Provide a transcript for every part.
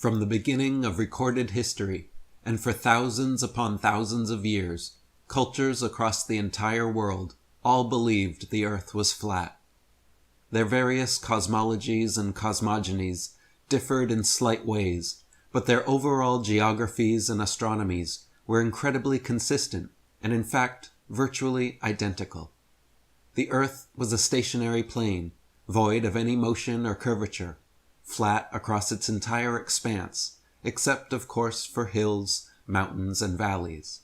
From the beginning of recorded history, and for thousands upon thousands of years, cultures across the entire world all believed the earth was flat. Their various cosmologies and cosmogonies differed in slight ways, but their overall geographies and astronomies were incredibly consistent and in fact virtually identical. The earth was a stationary plane, void of any motion or curvature, flat across its entire expanse, except of course for hills, mountains, and valleys.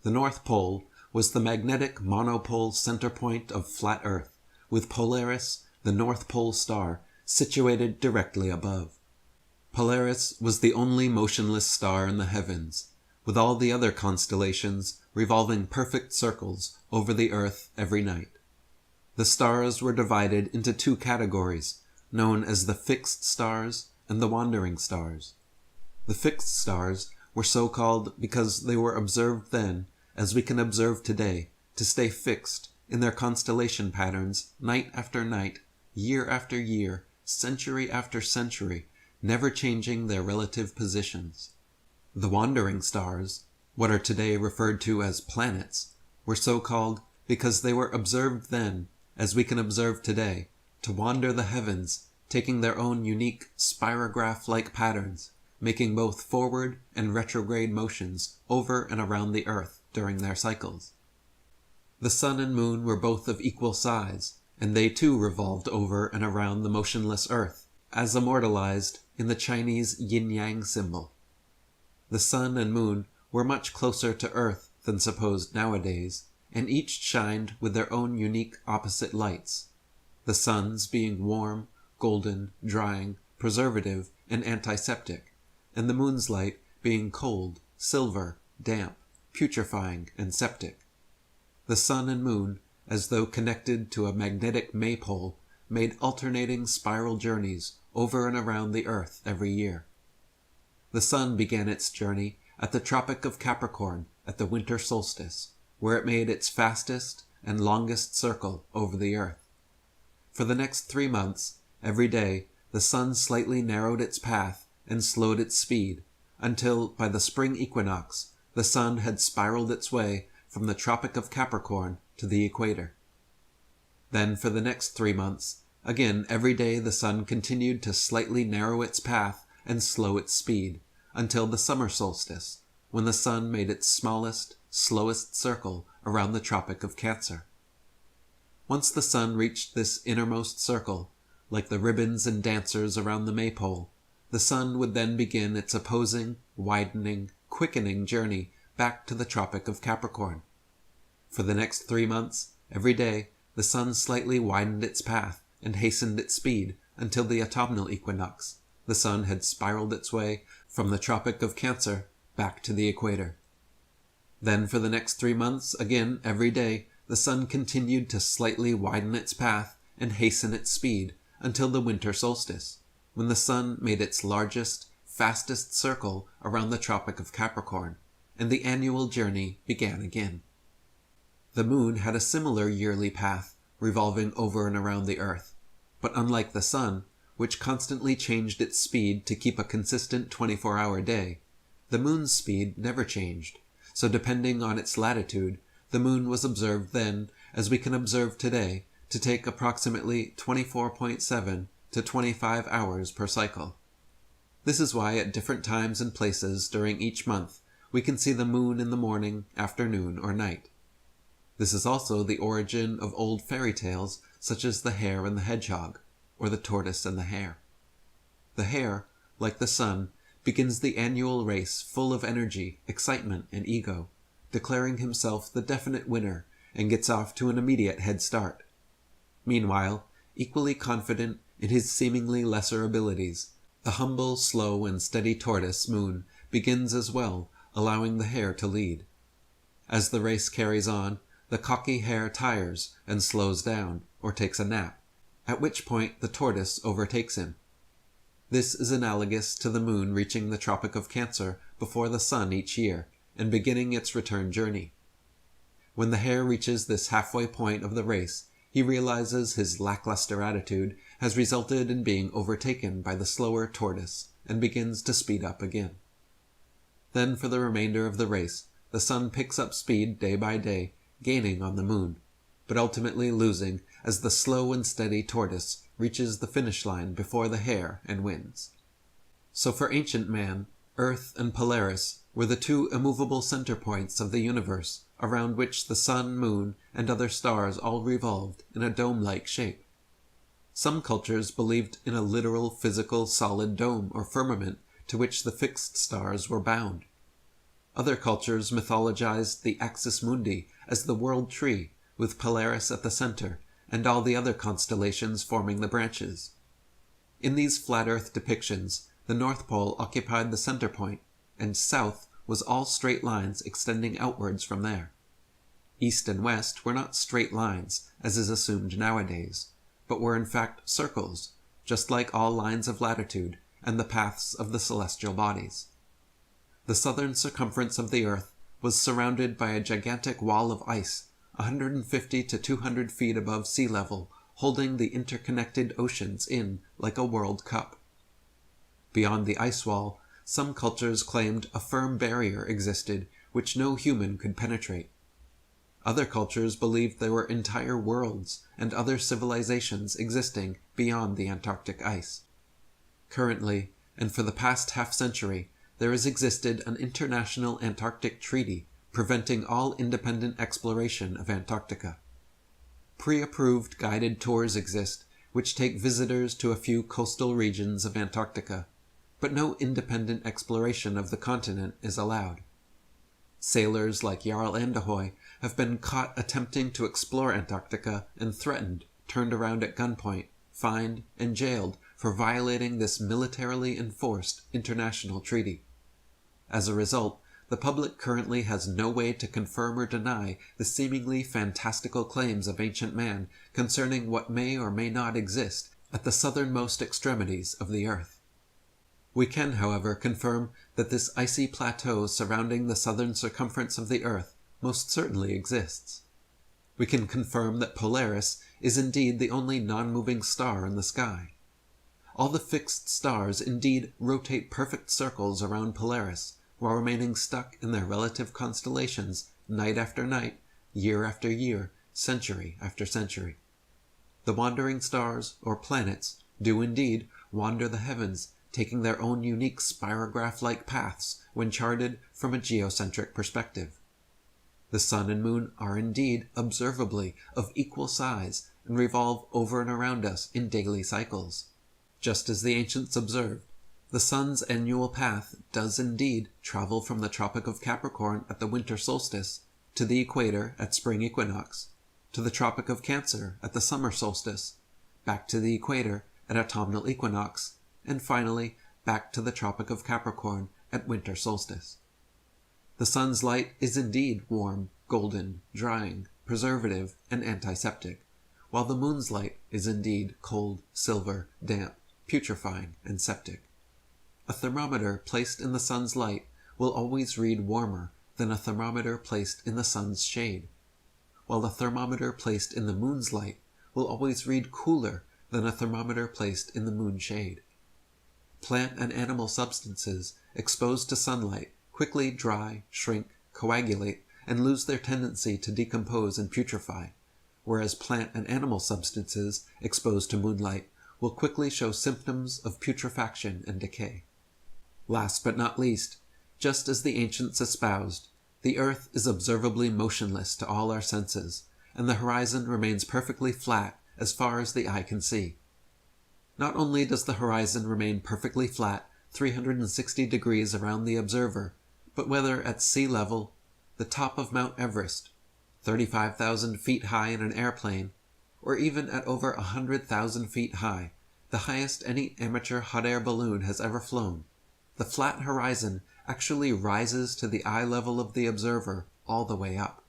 The North Pole was the magnetic monopole center point of flat Earth, with Polaris, the North Pole star, situated directly above. Polaris was the only motionless star in the heavens, with all the other constellations revolving perfect circles over the Earth every night. The stars were divided into two categories, known as the fixed stars and the wandering stars. The fixed stars were so called because they were observed then, as we can observe today, to stay fixed in their constellation patterns night after night, year after year, century after century, never changing their relative positions. The wandering stars, what are today referred to as planets, were so called because they were observed then, as we can observe today, to wander the heavens, taking their own unique spirograph-like patterns, making both forward and retrograde motions over and around the Earth during their cycles. The sun and moon were both of equal size, and they too revolved over and around the motionless Earth, as immortalized in the Chinese yin-yang symbol. The sun and moon were much closer to Earth than supposed nowadays, and each shined with their own unique opposite lights, the sun's being warm, golden, drying, preservative, and antiseptic, and the moon's light being cold, silver, damp, putrefying, and septic. The sun and moon, as though connected to a magnetic maypole, made alternating spiral journeys over and around the Earth every year. The sun began its journey at the Tropic of Capricorn at the winter solstice, where it made its fastest and longest circle over the Earth. For the next 3 months, every day, the sun slightly narrowed its path and slowed its speed, until, by the spring equinox, the sun had spiraled its way from the Tropic of Capricorn to the equator. Then, for the next 3 months, again every day the sun continued to slightly narrow its path and slow its speed, until the summer solstice, when the sun made its smallest, slowest circle around the Tropic of Cancer. Once the sun reached this innermost circle, like the ribbons and dancers around the maypole, the sun would then begin its opposing, widening, quickening journey back to the Tropic of Capricorn. For the next 3 months, every day, the sun slightly widened its path and hastened its speed until the autumnal equinox. The sun had spiraled its way from the Tropic of Cancer back to the equator. Then for the next 3 months, again every day, the sun continued to slightly widen its path and hasten its speed until the winter solstice, when the sun made its largest, fastest circle around the Tropic of Capricorn, and the annual journey began again. The moon had a similar yearly path, revolving over and around the Earth, but unlike the sun, which constantly changed its speed to keep a consistent 24-hour day, the moon's speed never changed, so depending on its latitude, the moon was observed then, as we can observe today, to take approximately 24.7 to 25 hours per cycle. This is why at different times and places during each month, we can see the moon in the morning, afternoon, or night. This is also the origin of old fairy tales such as the Hare and the Hedgehog, or the Tortoise and the Hare. The hare, like the sun, begins the annual race full of energy, excitement, and ego, declaring himself the definite winner, and gets off to an immediate head start. Meanwhile, equally confident in his seemingly lesser abilities, the humble, slow, and steady tortoise, Moon, begins as well, allowing the hare to lead. As the race carries on, the cocky hare tires and slows down, or takes a nap, at which point the tortoise overtakes him. This is analogous to the moon reaching the Tropic of Cancer before the sun each year, and beginning its return journey. When the hare reaches this halfway point of the race, he realizes his lackluster attitude has resulted in being overtaken by the slower tortoise, and begins to speed up again. Then for the remainder of the race, the sun picks up speed day by day, gaining on the moon, but ultimately losing as the slow and steady tortoise reaches the finish line before the hare and wins. So for ancient man, Earth and Polaris were the two immovable center points of the universe around which the sun, moon, and other stars all revolved in a dome-like shape. Some cultures believed in a literal physical solid dome or firmament to which the fixed stars were bound. Other cultures mythologized the axis mundi as the world tree, with Polaris at the center, and all the other constellations forming the branches. In these flat earth depictions, the North Pole occupied the center point, and south was all straight lines extending outwards from there. East and west were not straight lines, as is assumed nowadays, but were in fact circles, just like all lines of latitude and the paths of the celestial bodies. The southern circumference of the earth was surrounded by a gigantic wall of ice, 150 to 200 feet above sea level, holding the interconnected oceans in like a world cup. Beyond the ice wall, some cultures claimed a firm barrier existed which no human could penetrate. Other cultures believed there were entire worlds and other civilizations existing beyond the Antarctic ice. Currently, and for the past half-century, there has existed an international Antarctic treaty preventing all independent exploration of Antarctica. Pre-approved guided tours exist which take visitors to a few coastal regions of Antarctica, but no independent exploration of the continent is allowed. Sailors like Jarl Anderhoy have been caught attempting to explore Antarctica and threatened, turned around at gunpoint, fined, and jailed for violating this militarily enforced international treaty. As a result, the public currently has no way to confirm or deny the seemingly fantastical claims of ancient man concerning what may or may not exist at the southernmost extremities of the earth. We can, however, confirm that this icy plateau surrounding the southern circumference of the earth most certainly exists. We can confirm that Polaris is indeed the only non-moving star in the sky. All the fixed stars indeed rotate perfect circles around Polaris, while remaining stuck in their relative constellations night after night, year after year, century after century. The wandering stars, or planets, do indeed wander the heavens, taking their own unique spirograph-like paths when charted from a geocentric perspective. The sun and moon are indeed, observably, of equal size and revolve over and around us in daily cycles. Just as the ancients observed, the sun's annual path does indeed travel from the Tropic of Capricorn at the winter solstice to the equator at spring equinox, to the Tropic of Cancer at the summer solstice, back to the equator at autumnal equinox, and finally back to the Tropic of Capricorn at winter solstice. The sun's light is indeed warm, golden, drying, preservative, and antiseptic, while the moon's light is indeed cold, silver, damp, putrefying, and septic. A thermometer placed in the sun's light will always read warmer than a thermometer placed in the sun's shade, while a thermometer placed in the moon's light will always read cooler than a thermometer placed in the moon's shade. Plant and animal substances exposed to sunlight quickly dry, shrink, coagulate, and lose their tendency to decompose and putrefy, whereas plant and animal substances exposed to moonlight will quickly show symptoms of putrefaction and decay. Last but not least, just as the ancients espoused, the earth is observably motionless to all our senses, and the horizon remains perfectly flat as far as the eye can see. Not only does the horizon remain perfectly flat 360 degrees around the observer, but whether at sea level, the top of Mount Everest, 35,000 feet high in an airplane, or even at over 100,000 feet high, the highest any amateur hot air balloon has ever flown, the flat horizon actually rises to the eye level of the observer all the way up.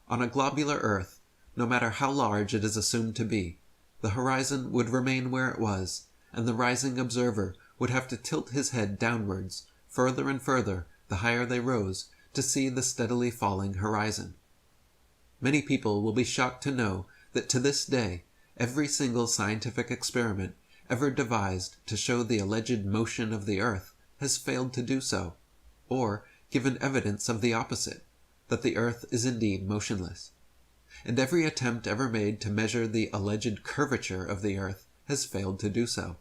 On a globular Earth, no matter how large it is assumed to be, the horizon would remain where it was, and the rising observer would have to tilt his head downwards, further and further, the higher they rose, to see the steadily falling horizon. Many people will be shocked to know that to this day, every single scientific experiment ever devised to show the alleged motion of the earth has failed to do so, or given evidence of the opposite, that the earth is indeed motionless. And every attempt ever made to measure the alleged curvature of the earth has failed to do so,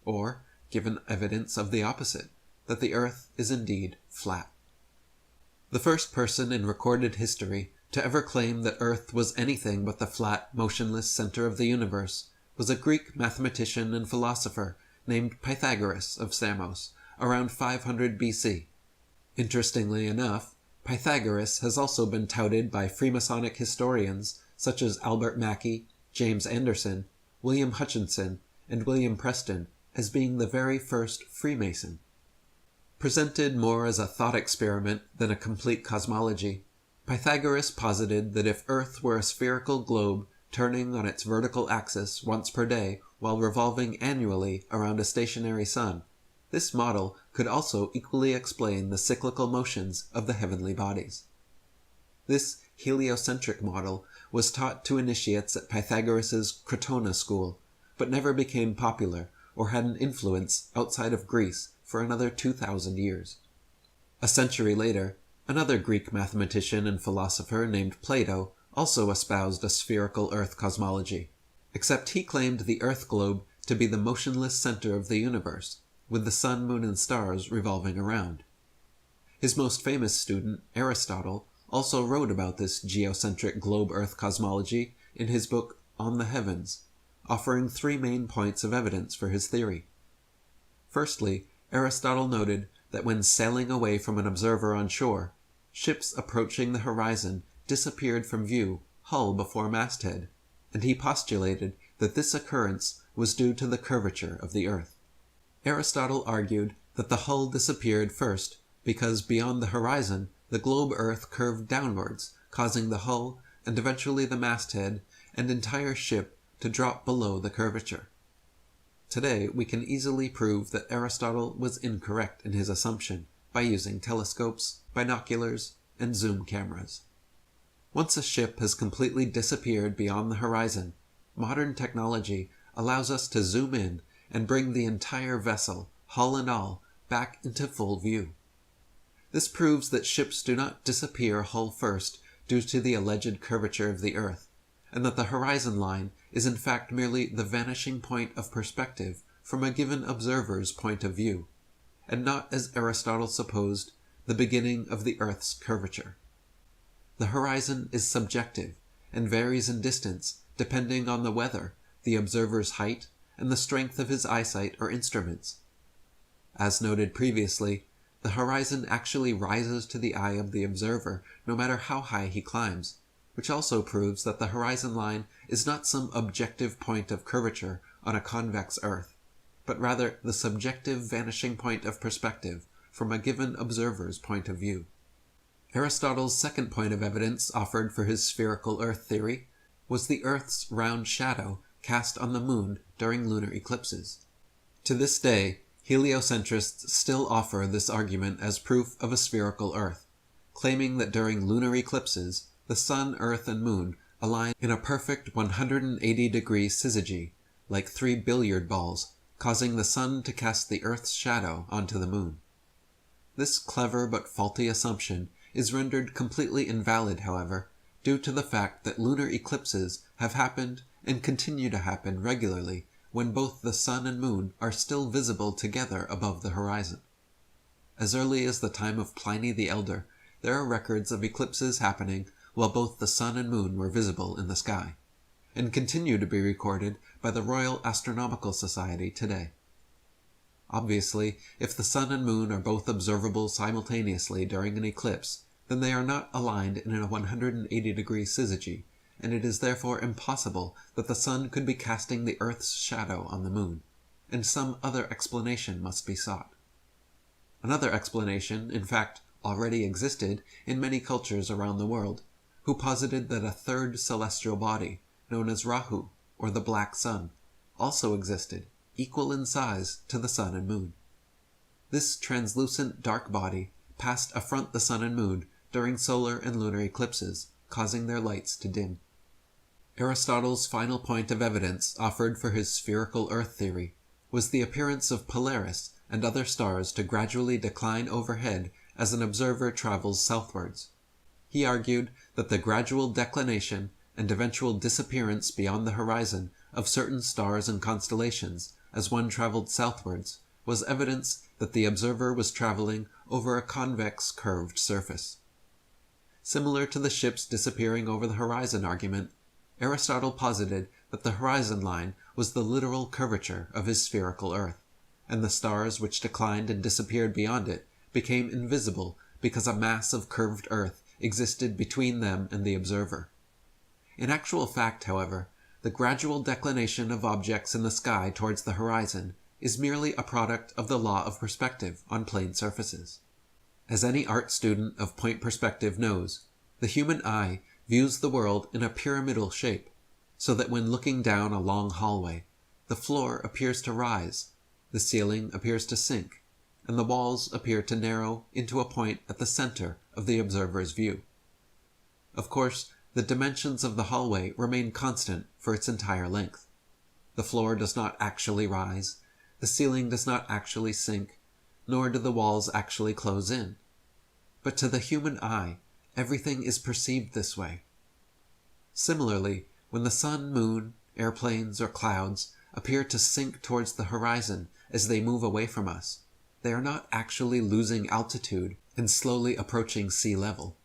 or given evidence of the opposite, that the earth is indeed flat. The first person in recorded history to ever claim that Earth was anything but the flat, motionless center of the universe was a Greek mathematician and philosopher named Pythagoras of Samos, around 500 BC. Interestingly enough, Pythagoras has also been touted by Freemasonic historians such as Albert Mackey, James Anderson, William Hutchinson, and William Preston as being the very first Freemason. Presented more as a thought experiment than a complete cosmology, Pythagoras posited that if Earth were a spherical globe turning on its vertical axis once per day while revolving annually around a stationary sun, this model could also equally explain the cyclical motions of the heavenly bodies. This heliocentric model was taught to initiates at Pythagoras's Crotona school, but never became popular or had an influence outside of Greece for another 2,000 years. A century later, another Greek mathematician and philosopher named Plato also espoused a spherical Earth cosmology, except he claimed the Earth globe to be the motionless center of the universe, with the sun, moon, and stars revolving around. His most famous student, Aristotle, also wrote about this geocentric globe-Earth cosmology in his book On the Heavens, offering 3 main points of evidence for his theory. Firstly, Aristotle noted that when sailing away from an observer on shore, ships approaching the horizon disappeared from view, hull before masthead, and he postulated that this occurrence was due to the curvature of the Earth. Aristotle argued that the hull disappeared first because beyond the horizon the globe Earth curved downwards, causing the hull and eventually the masthead and entire ship to drop below the curvature. Today, we can easily prove that Aristotle was incorrect in his assumption by using telescopes, binoculars, and zoom cameras. Once a ship has completely disappeared beyond the horizon, modern technology allows us to zoom in and bring the entire vessel, hull and all, back into full view. This proves that ships do not disappear hull first due to the alleged curvature of the Earth, and that the horizon line is in fact merely the vanishing point of perspective from a given observer's point of view, and not, as Aristotle supposed, the beginning of the Earth's curvature. The horizon is subjective and varies in distance depending on the weather, the observer's height, and the strength of his eyesight or instruments. As noted previously, the horizon actually rises to the eye of the observer no matter how high he climbs, which also proves that the horizon line is not some objective point of curvature on a convex Earth, but rather the subjective vanishing point of perspective from a given observer's point of view. Aristotle's second point of evidence offered for his spherical Earth theory was the Earth's round shadow cast on the moon during lunar eclipses. To this day, heliocentrists still offer this argument as proof of a spherical Earth, claiming that during lunar eclipses, the sun, earth, and moon align in a perfect 180-degree syzygy, like 3 billiard balls, causing the sun to cast the Earth's shadow onto the moon. This clever but faulty assumption is rendered completely invalid, however, due to the fact that lunar eclipses have happened and continue to happen regularly when both the sun and moon are still visible together above the horizon. As early as the time of Pliny the Elder, there are records of eclipses happening while both the sun and moon were visible in the sky, and continue to be recorded by the Royal Astronomical Society today. Obviously, if the sun and moon are both observable simultaneously during an eclipse, then they are not aligned in a 180-degree syzygy, and it is therefore impossible that the sun could be casting the Earth's shadow on the moon, and some other explanation must be sought. Another explanation, in fact, already existed in many cultures around the world, who posited that a third celestial body, known as Rahu, or the Black Sun, also existed, equal in size to the sun and moon. This translucent dark body passed affront the sun and moon during solar and lunar eclipses, causing their lights to dim. Aristotle's final point of evidence offered for his spherical Earth theory was the appearance of Polaris and other stars to gradually decline overhead as an observer travels southwards. He argued that the gradual declination and eventual disappearance beyond the horizon of certain stars and constellations as one traveled southwards was evidence that the observer was traveling over a convex curved surface. Similar to the ships disappearing over the horizon argument, Aristotle posited that the horizon line was the literal curvature of his spherical Earth, and the stars which declined and disappeared beyond it became invisible because a mass of curved Earth existed between them and the observer. In actual fact, however, the gradual declination of objects in the sky towards the horizon is merely a product of the law of perspective on plane surfaces. As any art student of point perspective knows, the human eye views the world in a pyramidal shape, so that when looking down a long hallway, the floor appears to rise, the ceiling appears to sink, and the walls appear to narrow into a point at the center of the observer's view. Of course, the dimensions of the hallway remain constant for its entire length. The floor does not actually rise, the ceiling does not actually sink, nor do the walls actually close in. But to the human eye, everything is perceived this way. Similarly, when the sun, moon, airplanes, or clouds appear to sink towards the horizon as they move away from us, they are not actually losing altitude and slowly approaching sea level.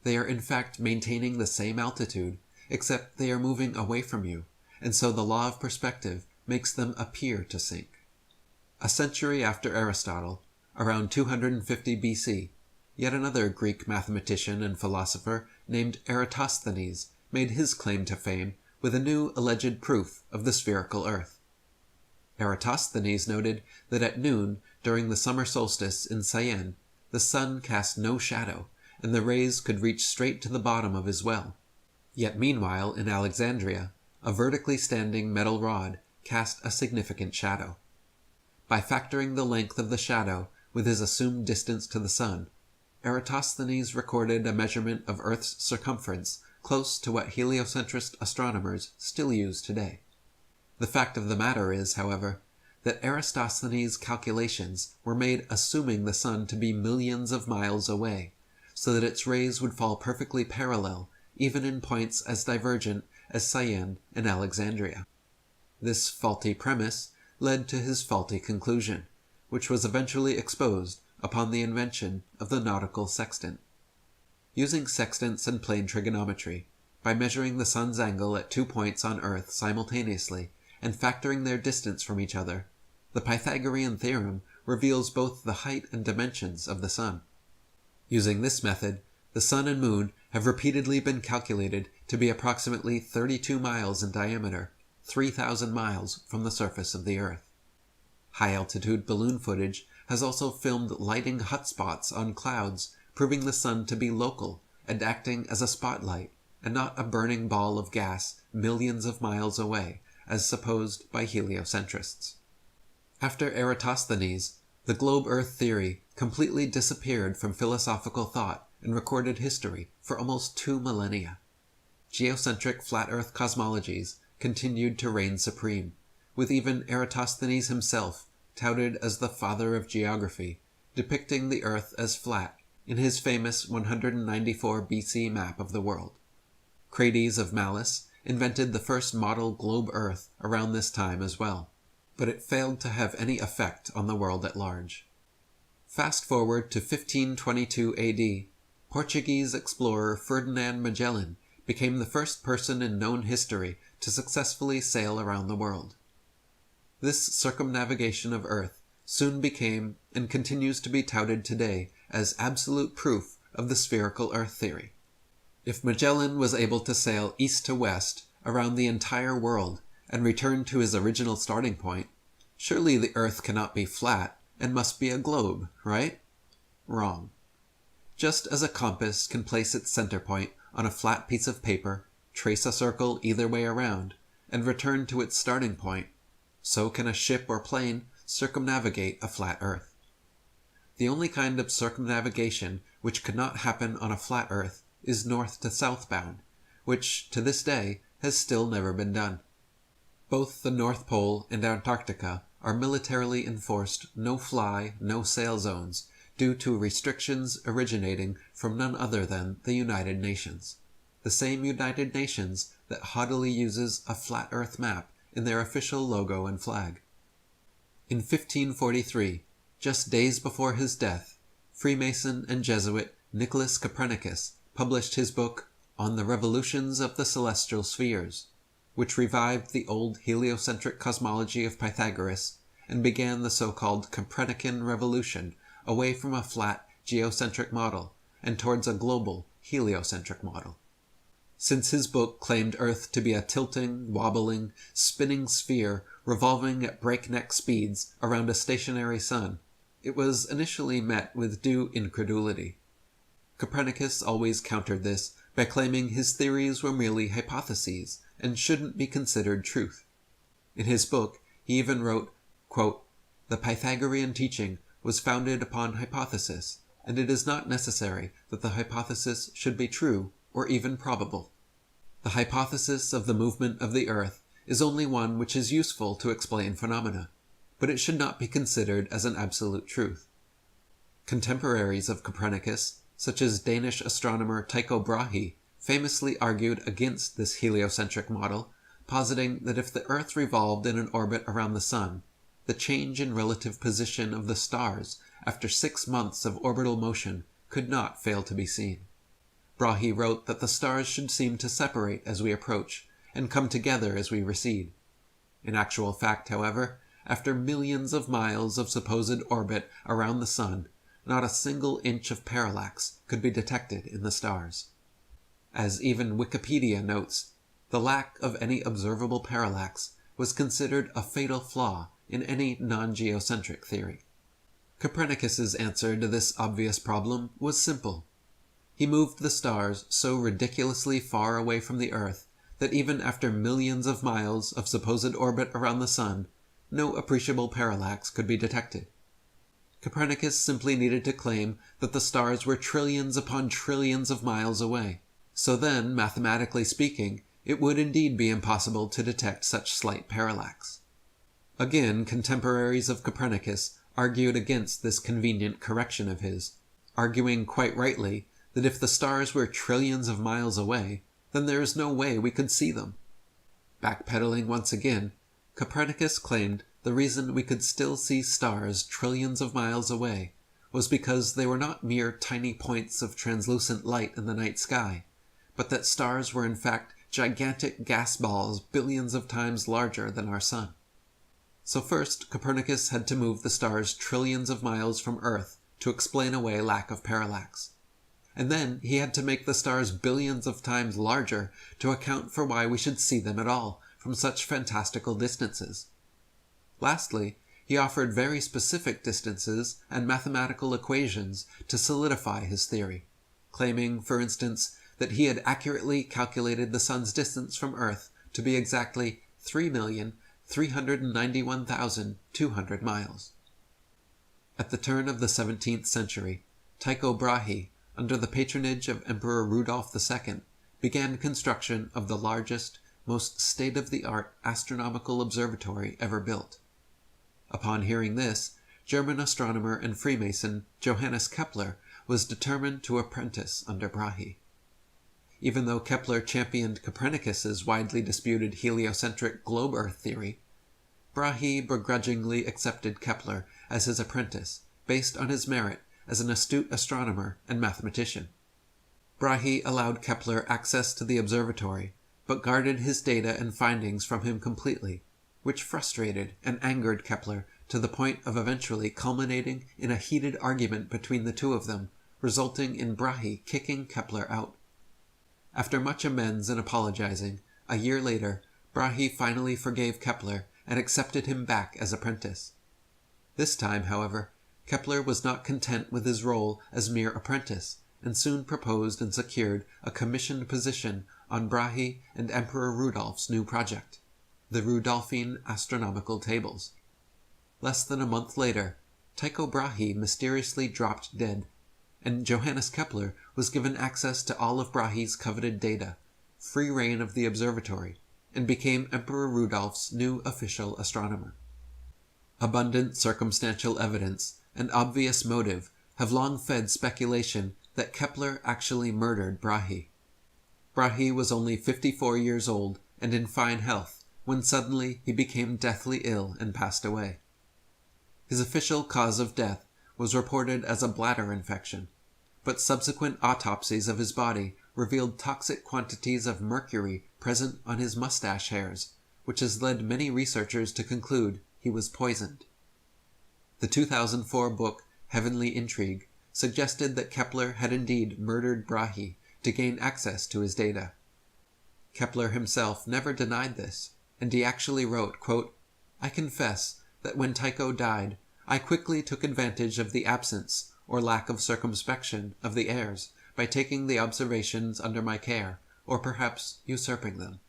They are in fact maintaining the same altitude, except they are moving away from you, and so the law of perspective makes them appear to sink. A century after Aristotle, around 250 BC, yet another Greek mathematician and philosopher named Eratosthenes made his claim to fame with a new alleged proof of the spherical Earth. Eratosthenes noted that at noon, during the summer solstice in Syene, the sun cast no shadow, and the rays could reach straight to the bottom of his well. Yet meanwhile, in Alexandria, a vertically standing metal rod cast a significant shadow. By factoring the length of the shadow with his assumed distance to the sun, Eratosthenes recorded a measurement of Earth's circumference close to what heliocentrist astronomers still use today. The fact of the matter is, however, that Eratosthenes' calculations were made assuming the sun to be millions of miles away, so that its rays would fall perfectly parallel even in points as divergent as Syene and Alexandria. This faulty premise led to his faulty conclusion, which was eventually exposed upon the invention of the nautical sextant. Using sextants and plane trigonometry, by measuring the sun's angle at 2 points on Earth simultaneously and factoring their distance from each other, the Pythagorean theorem reveals both the height and dimensions of the sun. Using this method, the sun and moon have repeatedly been calculated to be approximately 32 miles in diameter, 3,000 miles from the surface of the Earth. High-altitude balloon footage has also filmed lighting hotspots on clouds, proving the sun to be local and acting as a spotlight, and not a burning ball of gas millions of miles away, as supposed by heliocentrists. After Eratosthenes, the globe-Earth theory completely disappeared from philosophical thought and recorded history for almost 2 millennia. Geocentric flat Earth cosmologies continued to reign supreme, with even Eratosthenes himself touted as the father of geography, depicting the Earth as flat in his famous 194 BC map of the world. Crates of Malice invented the first model globe Earth around this time as well, but it failed to have any effect on the world at large. Fast forward to 1522 AD, Portuguese explorer Ferdinand Magellan became the first person in known history to successfully sail around the world. This circumnavigation of Earth soon became and continues to be touted today as absolute proof of the spherical Earth theory. If Magellan was able to sail east to west around the entire world and return to his original starting point, surely the Earth cannot be flat and must be a globe, right? Wrong. Just as a compass can place its center point on a flat piece of paper, trace a circle either way around, and return to its starting point, so can a ship or plane circumnavigate a flat Earth. The only kind of circumnavigation which could not happen on a flat Earth is north to south bound, which, to this day, has still never been done. Both the North Pole and Antarctica are militarily enforced no-fly, no-sail zones due to restrictions originating from none other than the United Nations. The same United Nations that haughtily uses a flat earth map in their official logo and flag. In 1543, just days before his death, Freemason and Jesuit Nicholas Copernicus published his book On the Revolutions of the Celestial Spheres, which revived the old heliocentric cosmology of Pythagoras and began the so-called Copernican revolution away from a flat geocentric model and towards a global heliocentric model. Since his book claimed Earth to be a tilting, wobbling, spinning sphere revolving at breakneck speeds around a stationary sun, it was initially met with due incredulity. Copernicus always countered this by claiming his theories were merely hypotheses and shouldn't be considered truth. In his book, he even wrote, quote, "The Pythagorean teaching was founded upon hypothesis, and it is not necessary that the hypothesis should be true or even probable. The hypothesis of the movement of the earth is only one which is useful to explain phenomena, but it should not be considered as an absolute truth." Contemporaries of Copernicus, such as Danish astronomer Tycho Brahe, famously argued against this heliocentric model, positing that if the Earth revolved in an orbit around the Sun, the change in relative position of the stars after 6 months of orbital motion could not fail to be seen. Brahe wrote that the stars should seem to separate as we approach, and come together as we recede. In actual fact, however, after millions of miles of supposed orbit around the Sun, not a single inch of parallax could be detected in the stars. As even Wikipedia notes, the lack of any observable parallax was considered a fatal flaw in any non-geocentric theory. Copernicus's answer to this obvious problem was simple. He moved the stars so ridiculously far away from the Earth that even after millions of miles of supposed orbit around the Sun, no appreciable parallax could be detected. Copernicus simply needed to claim that the stars were trillions upon trillions of miles away. So then, mathematically speaking, it would indeed be impossible to detect such slight parallax. Again, contemporaries of Copernicus argued against this convenient correction of his, arguing quite rightly that if the stars were trillions of miles away, then there is no way we could see them. Backpedaling once again, Copernicus claimed the reason we could still see stars trillions of miles away was because they were not mere tiny points of translucent light in the night sky, but that stars were in fact gigantic gas balls billions of times larger than our sun. So first, Copernicus had to move the stars trillions of miles from Earth to explain away lack of parallax. And then he had to make the stars billions of times larger to account for why we should see them at all from such fantastical distances. Lastly, he offered very specific distances and mathematical equations to solidify his theory, claiming, for instance, that he had accurately calculated the sun's distance from Earth to be exactly 3,391,200 miles. At the turn of the 17th century, Tycho Brahe, under the patronage of Emperor Rudolf II, began construction of the largest, most state-of-the-art astronomical observatory ever built. Upon hearing this, German astronomer and Freemason Johannes Kepler was determined to apprentice under Brahe. Even though Kepler championed Copernicus's widely disputed heliocentric globe-Earth theory, Brahe begrudgingly accepted Kepler as his apprentice based on his merit as an astute astronomer and mathematician. Brahe allowed Kepler access to the observatory, but guarded his data and findings from him completely, which frustrated and angered Kepler to the point of eventually culminating in a heated argument between the two of them, resulting in Brahe kicking Kepler out. After much amends and apologizing, a year later, Brahe finally forgave Kepler and accepted him back as apprentice. This time, however, Kepler was not content with his role as mere apprentice, and soon proposed and secured a commissioned position on Brahe and Emperor Rudolph's new project, the Rudolphine Astronomical Tables. Less than a month later, Tycho Brahe mysteriously dropped dead, and Johannes Kepler was given access to all of Brahe's coveted data, free rein of the observatory, and became Emperor Rudolph's new official astronomer. Abundant circumstantial evidence and obvious motive have long fed speculation that Kepler actually murdered Brahe. Brahe was only 54 years old and in fine health when suddenly he became deathly ill and passed away. His official cause of death was reported as a bladder infection, but subsequent autopsies of his body revealed toxic quantities of mercury present on his mustache hairs, which has led many researchers to conclude he was poisoned. The 2004 book Heavenly Intrigue suggested that Kepler had indeed murdered Brahe to gain access to his data. Kepler himself never denied this, and he actually wrote, quote, "I confess that when Tycho died, I quickly took advantage of the absence or lack of circumspection of the heirs by taking the observations under my care, or perhaps usurping them."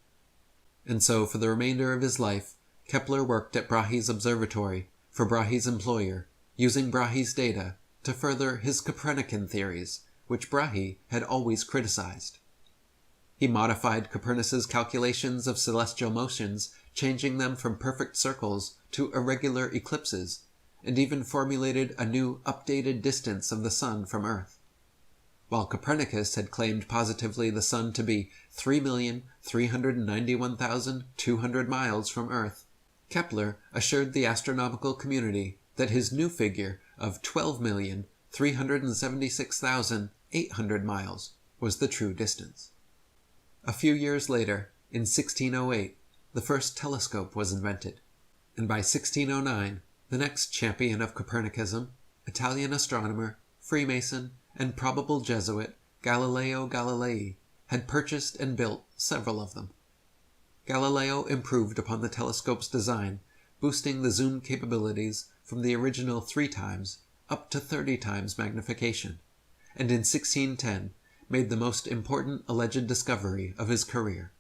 And so for the remainder of his life, Kepler worked at Brahe's observatory for Brahe's employer, using Brahe's data to further his Copernican theories, which Brahe had always criticized. He modified Copernicus's calculations of celestial motions, changing them from perfect circles to irregular eclipses, and even formulated a new updated distance of the Sun from Earth. While Copernicus had claimed positively the Sun to be 3,391,200 miles from Earth, Kepler assured the astronomical community that his new figure of 12,376,800 miles was the true distance. A few years later, in 1608, the first telescope was invented, and by 1609, the next champion of Copernicism, Italian astronomer, Freemason, and probable Jesuit Galileo Galilei, had purchased and built several of them. Galileo improved upon the telescope's design, boosting the zoom capabilities from the original 3 times up to 30 times magnification, and in 1610 made the most important alleged discovery of his career.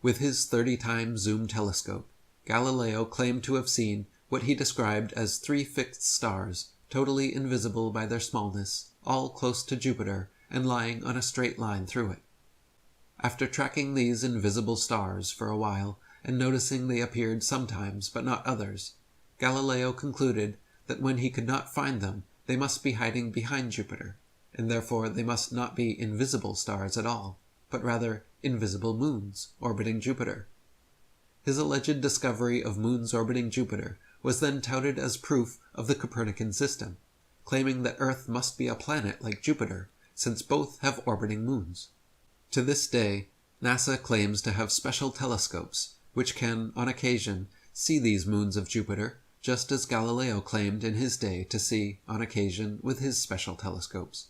With his 30 times zoom telescope, Galileo claimed to have seen what he described as 3 fixed stars, totally invisible by their smallness, all close to Jupiter and lying on a straight line through it. After tracking these invisible stars for a while and noticing they appeared sometimes but not others, Galileo concluded that when he could not find them, they must be hiding behind Jupiter, and therefore they must not be invisible stars at all, but rather invisible moons orbiting Jupiter. His alleged discovery of moons orbiting Jupiter was then touted as proof of the Copernican system, claiming that Earth must be a planet like Jupiter, since both have orbiting moons. To this day, NASA claims to have special telescopes, which can, on occasion, see these moons of Jupiter, just as Galileo claimed in his day to see, on occasion, with his special telescopes.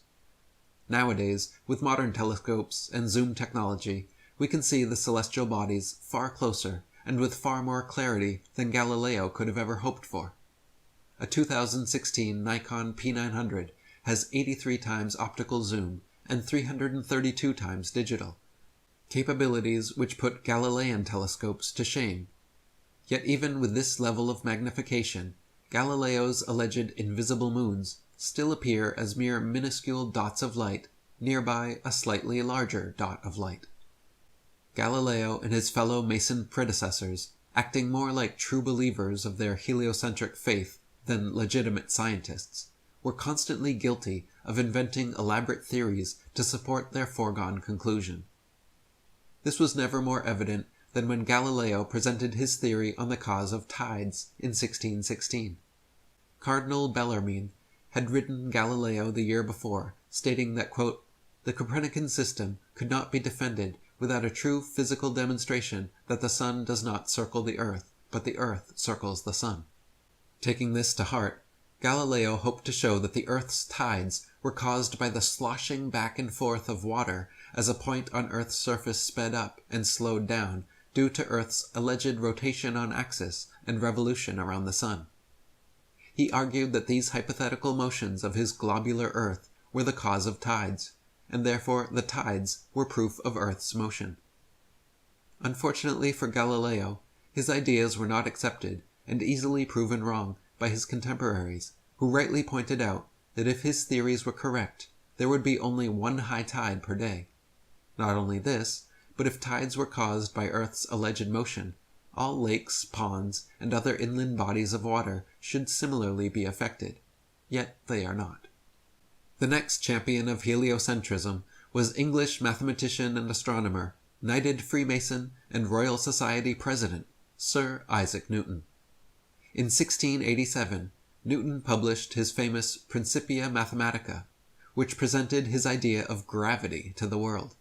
Nowadays, with modern telescopes and zoom technology, we can see the celestial bodies far closer and with far more clarity than Galileo could have ever hoped for. A 2016 Nikon P900 has 83 times optical zoom and 332 times digital, capabilities which put Galilean telescopes to shame. Yet even with this level of magnification, Galileo's alleged invisible moons still appear as mere minuscule dots of light nearby a slightly larger dot of light. Galileo and his fellow Mason predecessors, acting more like true believers of their heliocentric faith than legitimate scientists, were constantly guilty of inventing elaborate theories to support their foregone conclusion. This was never more evident than when Galileo presented his theory on the cause of tides in 1616. Cardinal Bellarmine had written Galileo the year before, stating that, quote, "The Copernican system could not be defended without a true physical demonstration that the sun does not circle the earth, but the earth circles the sun." Taking this to heart, Galileo hoped to show that the Earth's tides were caused by the sloshing back and forth of water as a point on Earth's surface sped up and slowed down due to Earth's alleged rotation on axis and revolution around the sun. He argued that these hypothetical motions of his globular Earth were the cause of tides, and therefore the tides were proof of Earth's motion. Unfortunately for Galileo, his ideas were not accepted and easily proven wrong by his contemporaries, who rightly pointed out that if his theories were correct, there would be only one high tide per day. Not only this, but if tides were caused by Earth's alleged motion, all lakes, ponds, and other inland bodies of water should similarly be affected. Yet they are not. The next champion of heliocentrism was English mathematician and astronomer, knighted Freemason, and Royal Society President, Sir Isaac Newton. In 1687, Newton published his famous Principia Mathematica, which presented his idea of gravity to the world.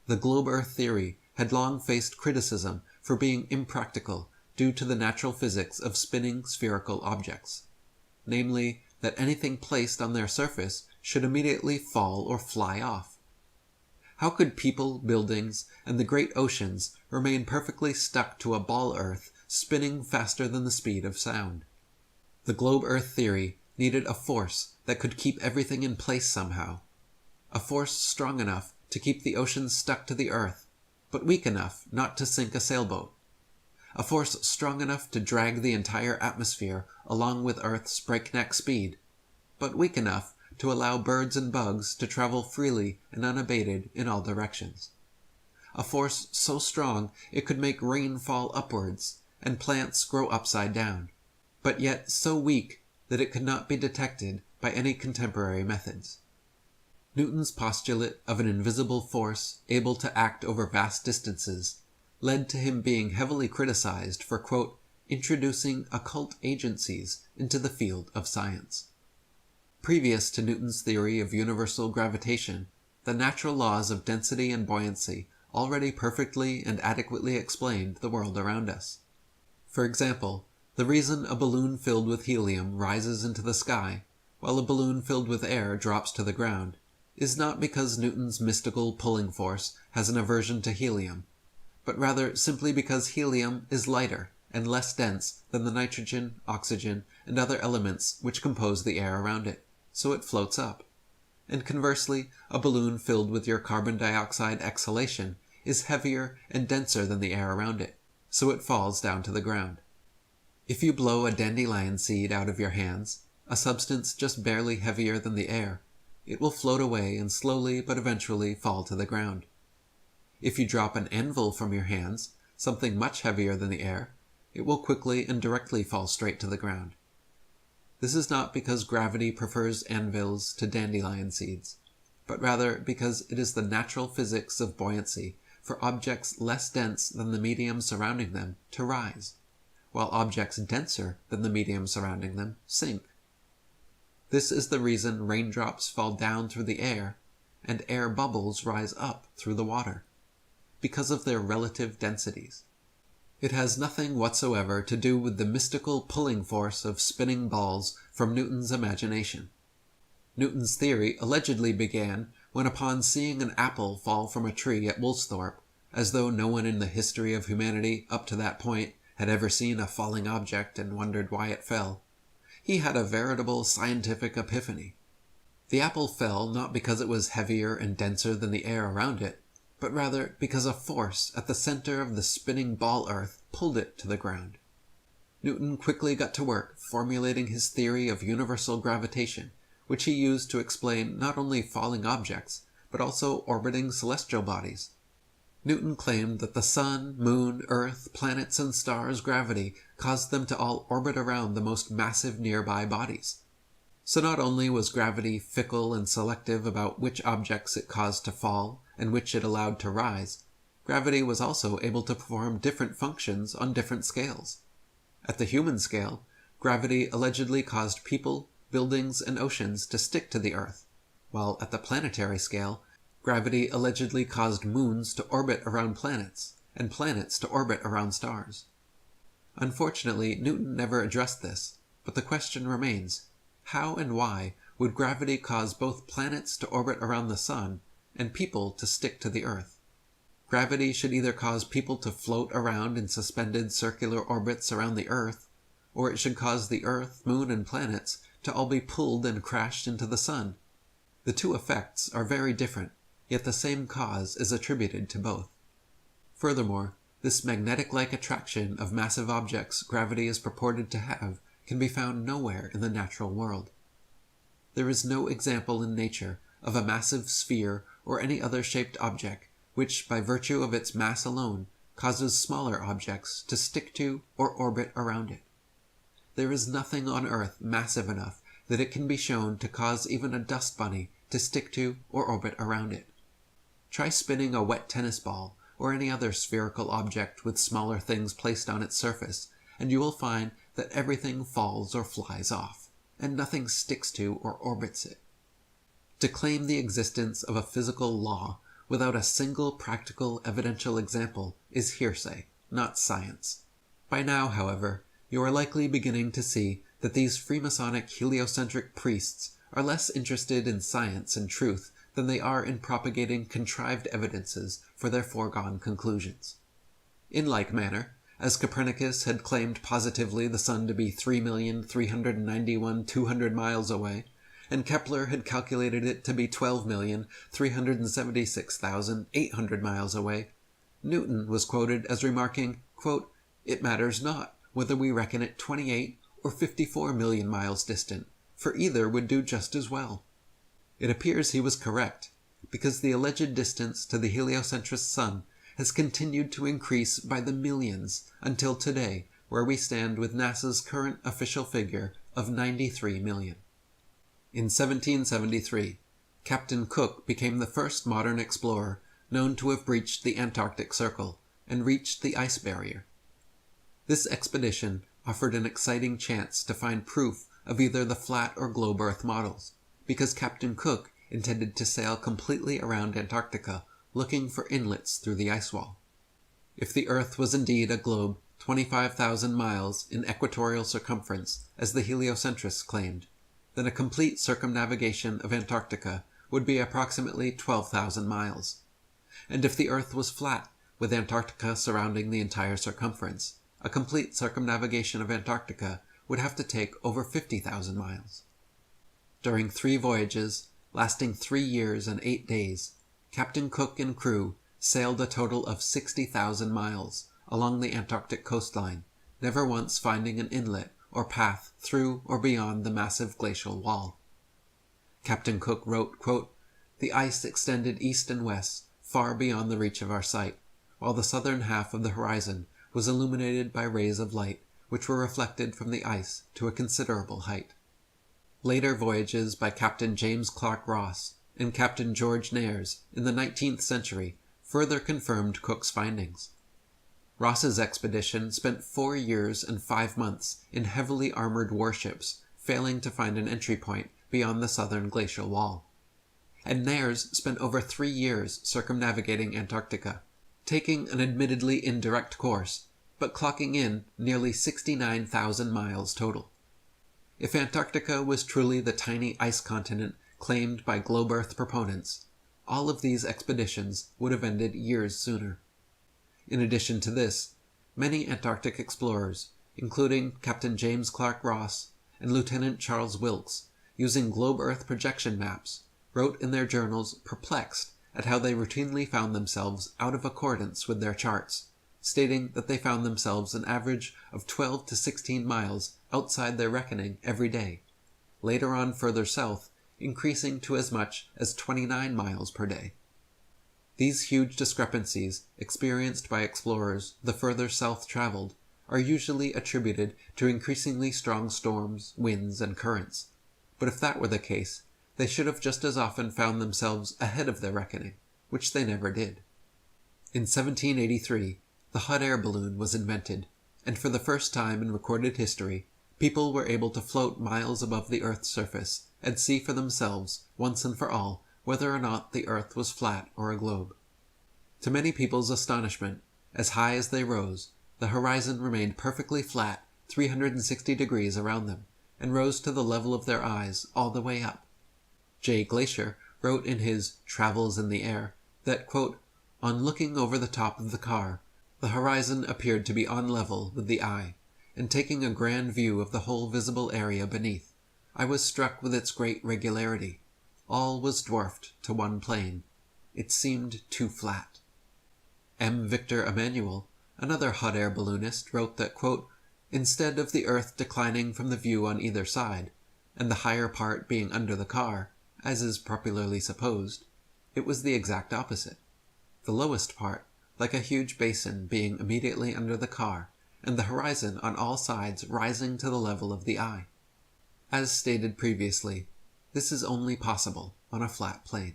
The globe-earth theory had long faced criticism for being impractical due to the natural physics of spinning spherical objects, namely, that anything placed on their surface should immediately fall or fly off. How could people, buildings, and the great oceans remain perfectly stuck to a ball earth spinning faster than the speed of sound? The globe-earth theory needed a force that could keep everything in place somehow, a force strong enough to keep the oceans stuck to the earth, but weak enough not to sink a sailboat, a force strong enough to drag the entire atmosphere along with Earth's breakneck speed, but weak enough to allow birds and bugs to travel freely and unabated in all directions. A force so strong it could make rain fall upwards and plants grow upside down, but yet so weak that it could not be detected by any contemporary methods. Newton's postulate of an invisible force able to act over vast distances led to him being heavily criticized for, quote, introducing occult agencies into the field of science. Previous to Newton's theory of universal gravitation, the natural laws of density and buoyancy already perfectly and adequately explained the world around us. For example, the reason a balloon filled with helium rises into the sky, while a balloon filled with air drops to the ground, is not because Newton's mystical pulling force has an aversion to helium, but rather simply because helium is lighter and less dense than the nitrogen, oxygen, and other elements which compose the air around it, so it floats up. And conversely, a balloon filled with your carbon dioxide exhalation is heavier and denser than the air around it, so it falls down to the ground. If you blow a dandelion seed out of your hands, a substance just barely heavier than the air, it will float away and slowly but eventually fall to the ground. If you drop an anvil from your hands, something much heavier than the air, it will quickly and directly fall straight to the ground. This is not because gravity prefers anvils to dandelion seeds, but rather because it is the natural physics of buoyancy for objects less dense than the medium surrounding them to rise, while objects denser than the medium surrounding them sink. This is the reason raindrops fall down through the air and air bubbles rise up through the water, because of their relative densities. It has nothing whatsoever to do with the mystical pulling force of spinning balls from Newton's imagination. Newton's theory allegedly began when, upon seeing an apple fall from a tree at Woolsthorpe, as though no one in the history of humanity up to that point had ever seen a falling object and wondered why it fell, he had a veritable scientific epiphany. The apple fell not because it was heavier and denser than the air around it, but rather because a force at the center of the spinning ball earth pulled it to the ground. Newton quickly got to work formulating his theory of universal gravitation, which he used to explain not only falling objects, but also orbiting celestial bodies. Newton claimed that the sun, moon, earth, planets, and stars' gravity caused them to all orbit around the most massive nearby bodies. So not only was gravity fickle and selective about which objects it caused to fall and which it allowed to rise, gravity was also able to perform different functions on different scales. At the human scale, gravity allegedly caused people, buildings, and oceans to stick to the Earth, while at the planetary scale, gravity allegedly caused moons to orbit around planets, and planets to orbit around stars. Unfortunately, Newton never addressed this, but the question remains: how and why would gravity cause both planets to orbit around the sun and people to stick to the Earth? Gravity should either cause people to float around in suspended circular orbits around the Earth, or it should cause the Earth, moon, and planets to all be pulled and crashed into the sun. The two effects are very different, yet the same cause is attributed to both. Furthermore, this magnetic-like attraction of massive objects gravity is purported to have can be found nowhere in the natural world. There is no example in nature of a massive sphere or any other shaped object which, by virtue of its mass alone, causes smaller objects to stick to or orbit around it. There is nothing on Earth massive enough that it can be shown to cause even a dust bunny to stick to or orbit around it. Try spinning a wet tennis ball or any other spherical object with smaller things placed on its surface, and you will find that everything falls or flies off, and nothing sticks to or orbits it. To claim the existence of a physical law without a single practical evidential example is hearsay, not science. By now, however, you are likely beginning to see that these Freemasonic heliocentric priests are less interested in science and truth than they are in propagating contrived evidences for their foregone conclusions. In like manner, as Copernicus had claimed positively the sun to be 3,391,200 miles away, and Kepler had calculated it to be 12,376,800 miles away, Newton was quoted as remarking, quote, "It matters not whether we reckon it 28 or 54 million miles distant, for either would do just as well." It appears he was correct, because the alleged distance to the heliocentric sun has continued to increase by the millions until today, where we stand with NASA's current official figure of 93 million. In 1773, Captain Cook became the first modern explorer known to have breached the Antarctic Circle and reached the ice barrier. This expedition offered an exciting chance to find proof of either the flat or globe Earth models, because Captain Cook intended to sail completely around Antarctica looking for inlets through the ice wall. If the Earth was indeed a globe 25,000 miles in equatorial circumference, as the heliocentrists claimed, then a complete circumnavigation of Antarctica would be approximately 12,000 miles. And if the Earth was flat, with Antarctica surrounding the entire circumference, a complete circumnavigation of Antarctica would have to take over 50,000 miles. During 3 voyages, lasting 3 years and 8 days, Captain Cook and crew sailed a total of 60,000 miles along the Antarctic coastline, never once finding an inlet or path through or beyond the massive glacial wall. Captain Cook wrote, quote, "The ice extended east and west, far beyond the reach of our sight, while the southern half of the horizon was illuminated by rays of light, which were reflected from the ice to a considerable height." Later voyages by Captain James Clark Ross and Captain George Nares in the 19th century further confirmed Cook's findings. Ross's expedition spent 4 years and 5 months in heavily armored warships, failing to find an entry point beyond the southern glacial wall. And Nares spent over 3 years circumnavigating Antarctica, taking an admittedly indirect course, but clocking in nearly 69,000 miles total. If Antarctica was truly the tiny ice continent claimed by globe Earth proponents, all of these expeditions would have ended years sooner. In addition to this, many Antarctic explorers, including Captain James Clark Ross and Lieutenant Charles Wilkes, using globe Earth projection maps, wrote in their journals perplexed at how they routinely found themselves out of accordance with their charts, stating that they found themselves an average of 12 to 16 miles outside their reckoning every day, later on further south, increasing to as much as 29 miles per day. These huge discrepancies, experienced by explorers the further south traveled, are usually attributed to increasingly strong storms, winds, and currents. But if that were the case, they should have just as often found themselves ahead of their reckoning, which they never did. In 1783, the hot air balloon was invented, and for the first time in recorded history, people were able to float miles above the Earth's surface and see for themselves, once and for all, whether or not the Earth was flat or a globe. To many people's astonishment, as high as they rose, the horizon remained perfectly flat 360 degrees around them, and rose to the level of their eyes all the way up. J. Glaisher wrote in his Travels in the Air that, quote, "On looking over the top of the car, the horizon appeared to be on level with the eye, and taking a grand view of the whole visible area beneath, I was struck with its great regularity. All was dwarfed to one plane. It seemed too flat." M. Victor Emmanuel, another hot air balloonist, wrote that, quote, "Instead of the Earth declining from the view on either side, and the higher part being under the car, as is popularly supposed, it was the exact opposite. The lowest part, like a huge basin being immediately under the car, and the horizon on all sides rising to the level of the eye. As stated previously, this is only possible on a flat plane.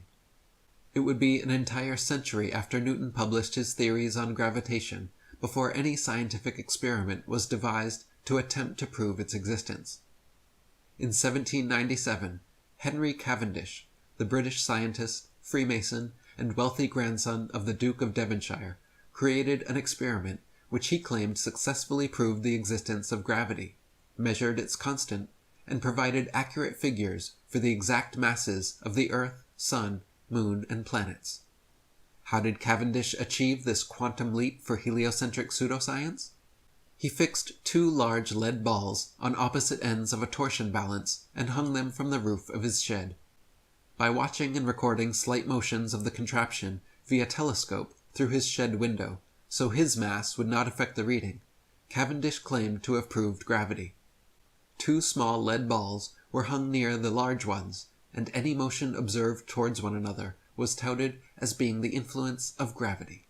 It would be an entire century after Newton published his theories on gravitation before any scientific experiment was devised to attempt to prove its existence. In 1797, Henry Cavendish, the British scientist, Freemason, and wealthy grandson of the Duke of Devonshire, created an experiment which he claimed successfully proved the existence of gravity, measured its constant, and provided accurate figures for the exact masses of the Earth, Sun, Moon, and planets. How did Cavendish achieve this quantum leap for heliocentric pseudoscience? He fixed 2 large lead balls on opposite ends of a torsion balance and hung them from the roof of his shed. By watching and recording slight motions of the contraption via telescope through his shed window, so his mass would not affect the reading, Cavendish claimed to have proved gravity. 2 small lead balls were hung near the large ones, and any motion observed towards one another was touted as being the influence of gravity.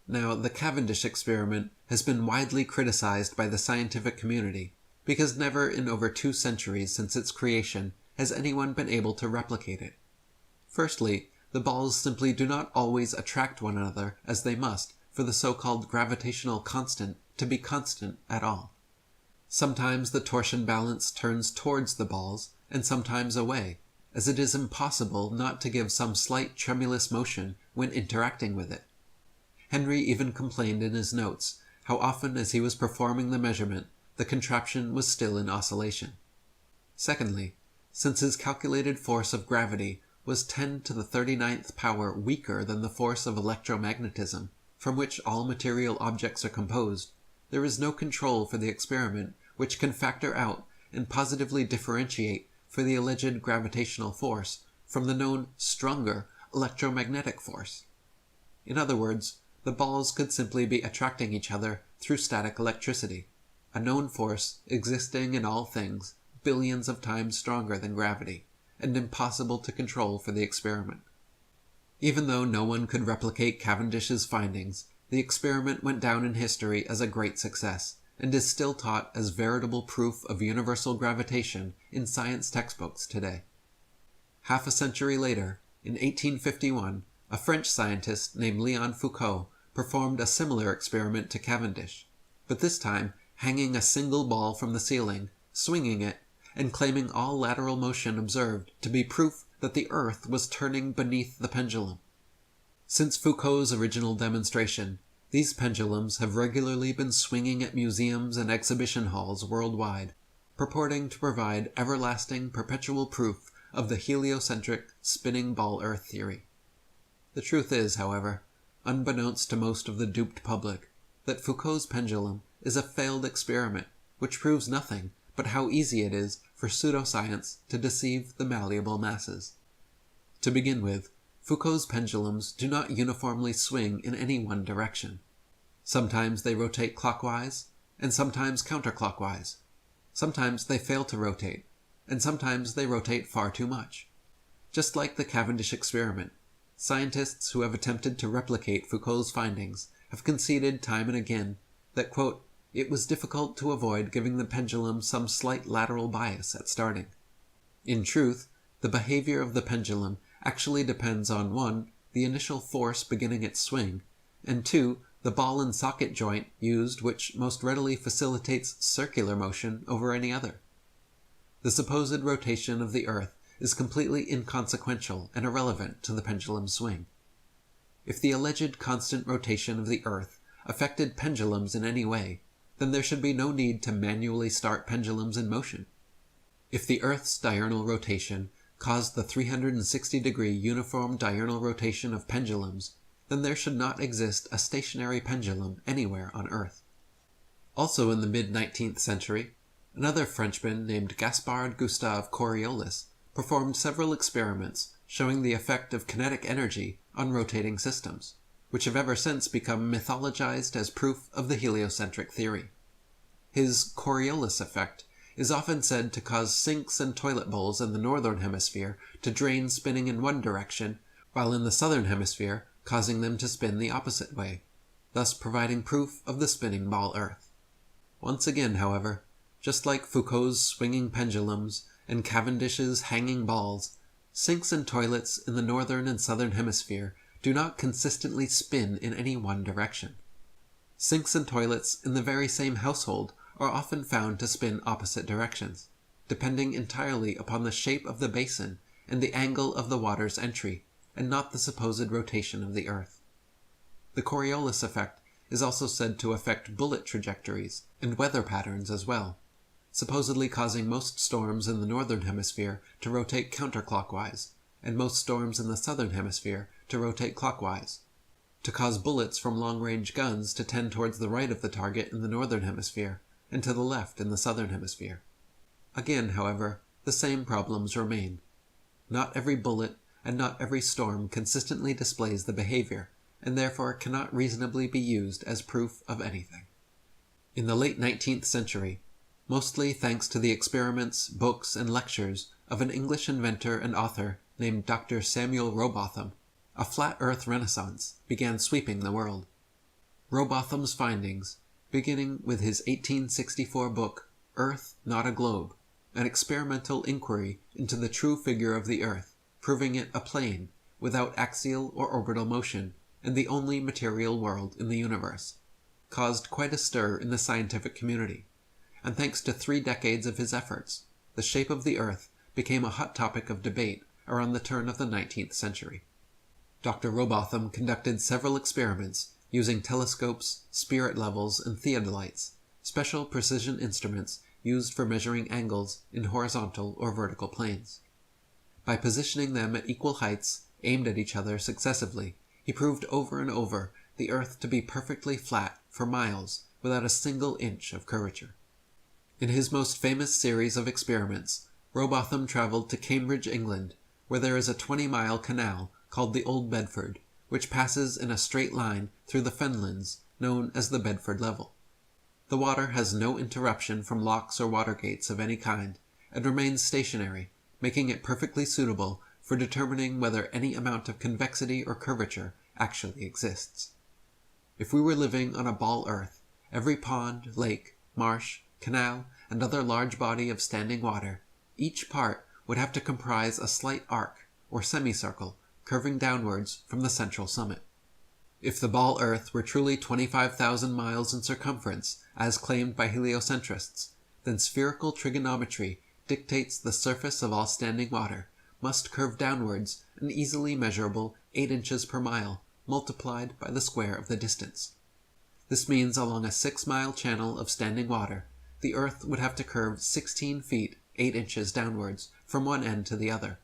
Now, the Cavendish experiment has been widely criticized by the scientific community, because never in over 2 centuries since its creation has anyone been able to replicate it. Firstly, the balls simply do not always attract one another as they must for the so-called gravitational constant to be constant at all. Sometimes the torsion balance turns towards the balls, and sometimes away, as it is impossible not to give some slight tremulous motion when interacting with it. Henry even complained in his notes how often as he was performing the measurement, the contraption was still in oscillation. Secondly, since his calculated force of gravity was 10 to the 39th power weaker than the force of electromagnetism, from which all material objects are composed, there is no control for the experiment which can factor out and positively differentiate for the alleged gravitational force from the known stronger electromagnetic force. In other words, the balls could simply be attracting each other through static electricity, a known force existing in all things billions of times stronger than gravity, and impossible to control for the experiment. Even though no one could replicate Cavendish's findings, the experiment went down in history as a great success, and is still taught as veritable proof of universal gravitation in science textbooks today. Half a century later, in 1851, a French scientist named Leon Foucault performed a similar experiment to Cavendish, but this time hanging a single ball from the ceiling, swinging it, and claiming all lateral motion observed to be proof that the Earth was turning beneath the pendulum. Since Foucault's original demonstration, these pendulums have regularly been swinging at museums and exhibition halls worldwide, purporting to provide everlasting perpetual proof of the heliocentric spinning ball Earth theory. The truth is, however, unbeknownst to most of the duped public, that Foucault's pendulum is a failed experiment which proves nothing but how easy it is for pseudoscience to deceive the malleable masses. To begin with, Foucault's pendulums do not uniformly swing in any one direction. Sometimes they rotate clockwise, and sometimes counterclockwise. Sometimes they fail to rotate, and sometimes they rotate far too much. Just like the Cavendish experiment, scientists who have attempted to replicate Foucault's findings have conceded time and again that, quote, it was difficult to avoid giving the pendulum some slight lateral bias at starting. In truth, the behavior of the pendulum actually depends on 1. The initial force beginning its swing, and 2. The ball and socket joint used which most readily facilitates circular motion over any other. The supposed rotation of the Earth is completely inconsequential and irrelevant to the pendulum swing. If the alleged constant rotation of the Earth affected pendulums in any way, then there should be no need to manually start pendulums in motion. If the Earth's diurnal rotation caused the 360-degree uniform diurnal rotation of pendulums, then there should not exist a stationary pendulum anywhere on Earth. Also in the mid-19th century, another Frenchman named Gaspard Gustave Coriolis performed several experiments showing the effect of kinetic energy on rotating systems, which have ever since become mythologized as proof of the heliocentric theory. His Coriolis effect is often said to cause sinks and toilet bowls in the northern hemisphere to drain spinning in one direction, while in the southern hemisphere causing them to spin the opposite way, thus providing proof of the spinning ball Earth. Once again, however, just like Foucault's swinging pendulums and Cavendish's hanging balls, sinks and toilets in the northern and southern hemisphere do not consistently spin in any one direction. Sinks and toilets in the very same household are often found to spin opposite directions, depending entirely upon the shape of the basin and the angle of the water's entry, and not the supposed rotation of the Earth. The Coriolis effect is also said to affect bullet trajectories and weather patterns as well, supposedly causing most storms in the northern hemisphere to rotate counterclockwise, and most storms in the southern hemisphere to rotate clockwise, to cause bullets from long-range guns to tend towards the right of the target in the northern hemisphere, and to the left in the southern hemisphere. Again, however, the same problems remain. Not every bullet and not every storm consistently displays the behavior, and therefore cannot reasonably be used as proof of anything. In the late 19th century, mostly thanks to the experiments, books, and lectures of an English inventor and author named Dr. Samuel Rowbotham, a flat Earth renaissance began sweeping the world. Rowbotham's findings, beginning with his 1864 book, Earth, Not a Globe, an experimental inquiry into the true figure of the Earth, proving it a plane, without axial or orbital motion, and the only material world in the universe, caused quite a stir in the scientific community, and thanks to 3 decades of his efforts, the shape of the Earth became a hot topic of debate around the turn of the 19th century. Dr. Rowbotham conducted several experiments using telescopes, spirit levels, and theodolites, special precision instruments used for measuring angles in horizontal or vertical planes. By positioning them at equal heights, aimed at each other successively, he proved over and over the Earth to be perfectly flat for miles without a single inch of curvature. In his most famous series of experiments, Rowbotham traveled to Cambridge, England, where there is a 20-mile canal called the Old Bedford, which passes in a straight line through the fenlands known as the Bedford Level. The water has no interruption from locks or water gates of any kind, and remains stationary, making it perfectly suitable for determining whether any amount of convexity or curvature actually exists. If we were living on a ball Earth, every pond, lake, marsh, canal, and other large body of standing water, each part would have to comprise a slight arc, or semicircle, curving downwards from the central summit. If the ball Earth were truly 25,000 miles in circumference, as claimed by heliocentrists, then spherical trigonometry dictates the surface of all standing water must curve downwards an easily measurable 8 inches per mile, multiplied by the square of the distance. This means along a 6-mile channel of standing water, the Earth would have to curve 16 feet 8 inches downwards from one end to the other,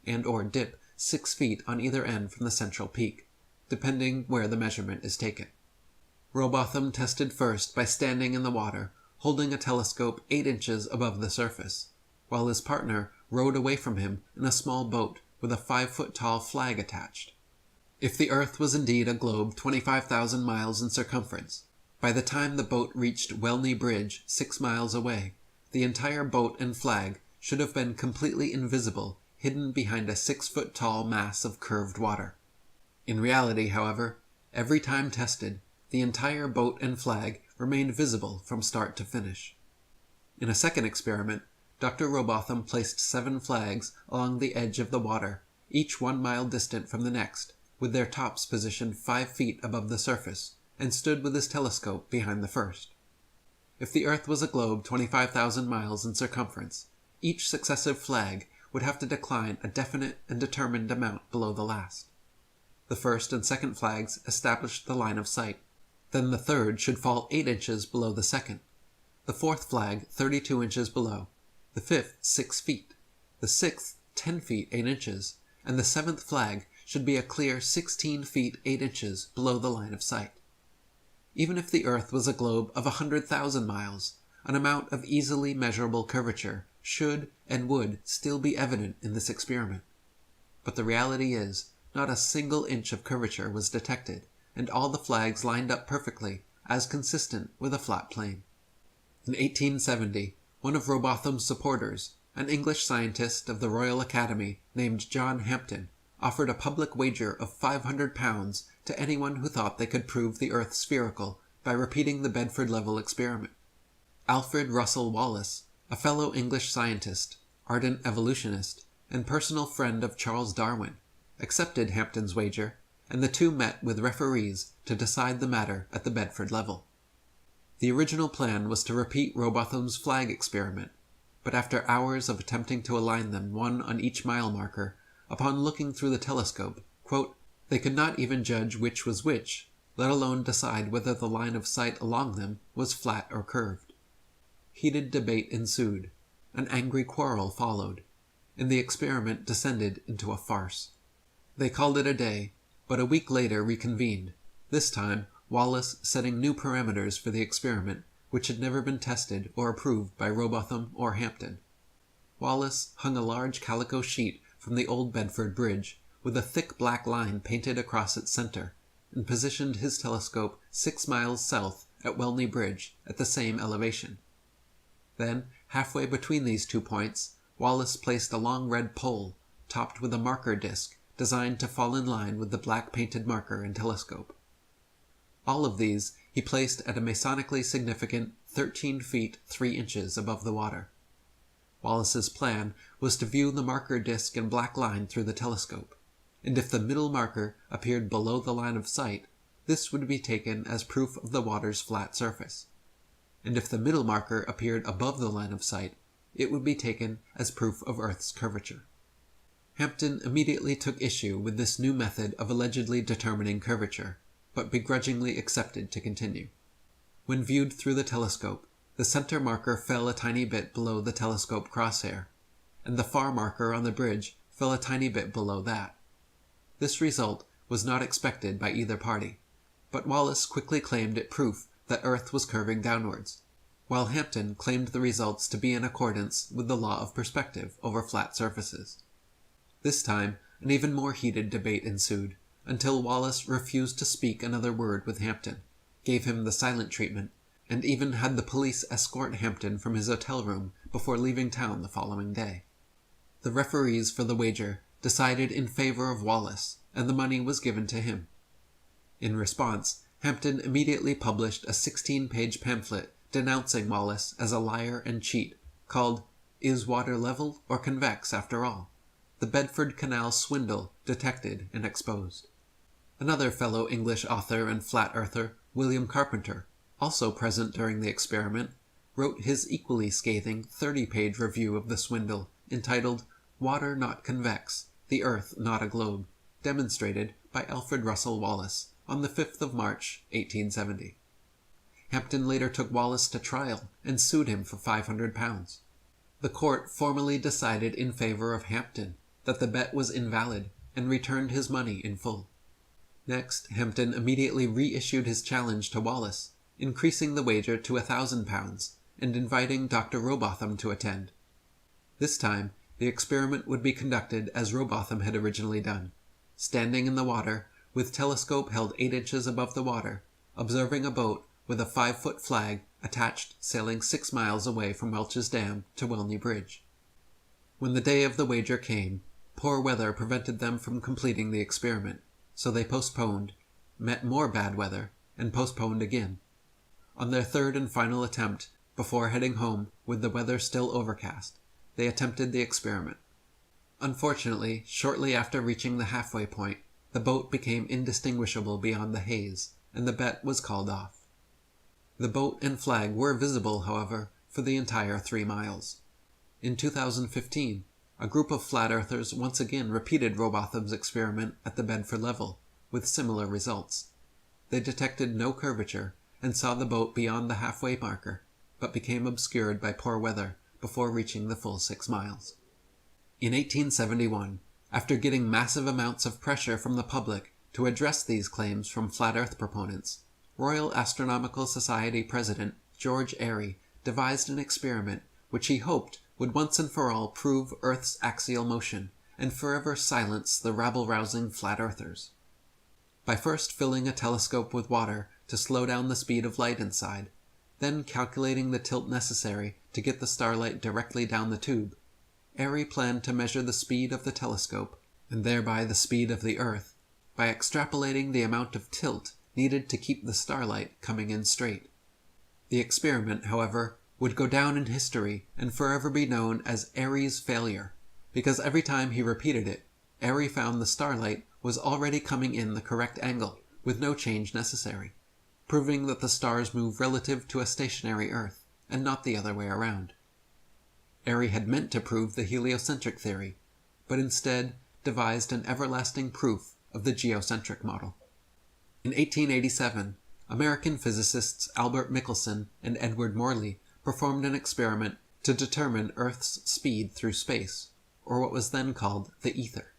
and or dip 6 feet on either end from the central peak, depending where the measurement is taken. Rowbotham tested first by standing in the water, holding a telescope 8 inches above the surface, while his partner rowed away from him in a small boat with a 5-foot-tall flag attached. If the Earth was indeed a globe 25,000 miles in circumference, by the time the boat reached Welney Bridge 6 miles away, the entire boat and flag should have been completely invisible, hidden behind a 6-foot-tall mass of curved water. In reality, however, every time tested, the entire boat and flag remained visible from start to finish. In a second experiment, Dr. Rowbotham placed 7 flags along the edge of the water, each 1 mile distant from the next, with their tops positioned 5 feet above the surface, and stood with his telescope behind the first. If the Earth was a globe 25,000 miles in circumference, each successive flag would have to decline a definite and determined amount below the last. The first and second flags established the line of sight. Then the third should fall 8 inches below the second, the fourth flag 32 inches below, the fifth 6 feet, the sixth 10 feet 8 inches, and the seventh flag should be a clear 16 feet 8 inches below the line of sight. Even if the Earth was a globe of 100,000 miles, an amount of easily measurable curvature should and would still be evident in this experiment. But the reality is, not a single inch of curvature was detected, and all the flags lined up perfectly, as consistent with a flat plane. In 1870, one of Rowbotham's supporters, an English scientist of the Royal Academy named John Hampton, offered a public wager of £500 to anyone who thought they could prove the Earth spherical by repeating the Bedford level experiment. Alfred Russel Wallace, a fellow English scientist, ardent evolutionist, and personal friend of Charles Darwin, accepted Hampton's wager, and the two met with referees to decide the matter at the Bedford level. The original plan was to repeat Rowbotham's flag experiment, but after hours of attempting to align them one on each mile marker, upon looking through the telescope, quote, they could not even judge which was which, let alone decide whether the line of sight along them was flat or curved. Heated debate ensued. An angry quarrel followed, and the experiment descended into a farce. They called it a day, but a week later reconvened, this time Wallace setting new parameters for the experiment which had never been tested or approved by Rowbotham or Hampton. Wallace hung a large calico sheet from the old Bedford Bridge, with a thick black line painted across its center, and positioned his telescope 6 miles south at Welney Bridge at the same elevation. Then, halfway between these 2 points, Wallace placed a long red pole, topped with a marker disc designed to fall in line with the black painted marker and telescope. All of these he placed at a masonically significant 13 feet 3 inches above the water. Wallace's plan was to view the marker disc and black line through the telescope, and if the middle marker appeared below the line of sight, this would be taken as proof of the water's flat surface. And if the middle marker appeared above the line of sight, it would be taken as proof of Earth's curvature. Hampton immediately took issue with this new method of allegedly determining curvature, but begrudgingly accepted to continue. When viewed through the telescope, the center marker fell a tiny bit below the telescope crosshair, and the far marker on the bridge fell a tiny bit below that. This result was not expected by either party, but Wallace quickly claimed it proof that Earth was curving downwards, while Hampton claimed the results to be in accordance with the law of perspective over flat surfaces. This time, an even more heated debate ensued, until Wallace refused to speak another word with Hampton, gave him the silent treatment, and even had the police escort Hampton from his hotel room before leaving town the following day. The referees for the wager decided in favor of Wallace, and the money was given to him. In response, Hampton immediately published a 16-page pamphlet denouncing Wallace as a liar and cheat, called Is Water Level or Convex After All? The Bedford Canal Swindle Detected and Exposed. Another fellow English author and flat-earther, William Carpenter, also present during the experiment, wrote his equally scathing 30-page review of the swindle, entitled Water Not Convex, the Earth Not a Globe, demonstrated by Alfred Russel Wallace on the 5th of March, 1870. Hampton later took Wallace to trial and sued him for £500. The court formally decided in favor of Hampton, that the bet was invalid, and returned his money in full. Next, Hampton immediately reissued his challenge to Wallace, increasing the wager to £1,000, and inviting Dr. Rowbotham to attend. This time, the experiment would be conducted as Rowbotham had originally done, standing in the water, with telescope held 8 inches above the water, observing a boat with a 5-foot flag attached sailing 6 miles away from Welch's Dam to Welney Bridge. When the day of the wager came, poor weather prevented them from completing the experiment, so they postponed, met more bad weather, and postponed again. On their third and final attempt, before heading home with the weather still overcast, they attempted the experiment. Unfortunately, shortly after reaching the halfway point, the boat became indistinguishable beyond the haze, and the bet was called off. The boat and flag were visible, however, for the entire 3 miles. In 2015, a group of flat-earthers once again repeated Rowbotham's experiment at the Bedford level, with similar results. They detected no curvature, and saw the boat beyond the halfway marker, but became obscured by poor weather before reaching the full 6 miles. In 1871, after getting massive amounts of pressure from the public to address these claims from flat Earth proponents, Royal Astronomical Society President George Airy devised an experiment which he hoped would once and for all prove Earth's axial motion and forever silence the rabble-rousing flat-earthers. By first filling a telescope with water to slow down the speed of light inside, then calculating the tilt necessary to get the starlight directly down the tube, Airy planned to measure the speed of the telescope, and thereby the speed of the Earth, by extrapolating the amount of tilt needed to keep the starlight coming in straight. The experiment, however, would go down in history and forever be known as Airy's failure, because every time he repeated it, Airy found the starlight was already coming in the correct angle, with no change necessary, proving that the stars move relative to a stationary Earth, and not the other way around. Airy had meant to prove the heliocentric theory, but instead devised an everlasting proof of the geocentric model. In 1887, American physicists Albert Michelson and Edward Morley performed an experiment to determine Earth's speed through space, or what was then called the ether.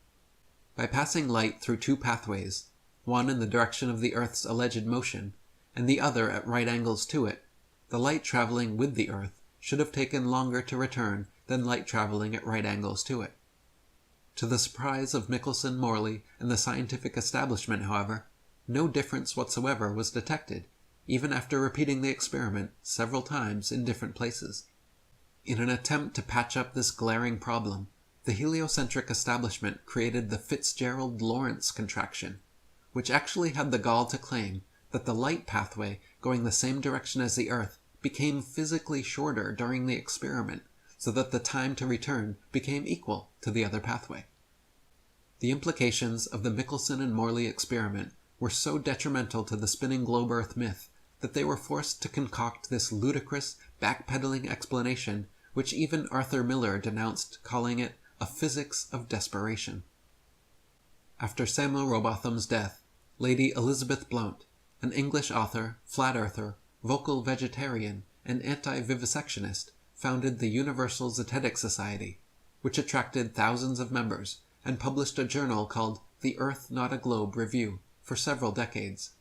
By passing light through two pathways, one in the direction of the Earth's alleged motion, and the other at right angles to it, the light traveling with the Earth should have taken longer to return than light traveling at right angles to it. To the surprise of Michelson, Morley, and the scientific establishment, however, no difference whatsoever was detected, even after repeating the experiment several times in different places. In an attempt to patch up this glaring problem, the heliocentric establishment created the Fitzgerald-Lorentz contraction, which actually had the gall to claim that the light pathway going the same direction as the Earth became physically shorter during the experiment, so that the time to return became equal to the other pathway. The implications of the Michelson and Morley experiment were so detrimental to the spinning globe Earth myth that they were forced to concoct this ludicrous, backpedaling explanation which even Arthur Miller denounced, calling it a physics of desperation. After Samuel Rowbotham's death, Lady Elizabeth Blount, an English author, flat-earther, vocal vegetarian, and anti-vivisectionist, founded the Universal Zetetic Society, which attracted thousands of members, and published a journal called The Earth Not a Globe Review for several decades.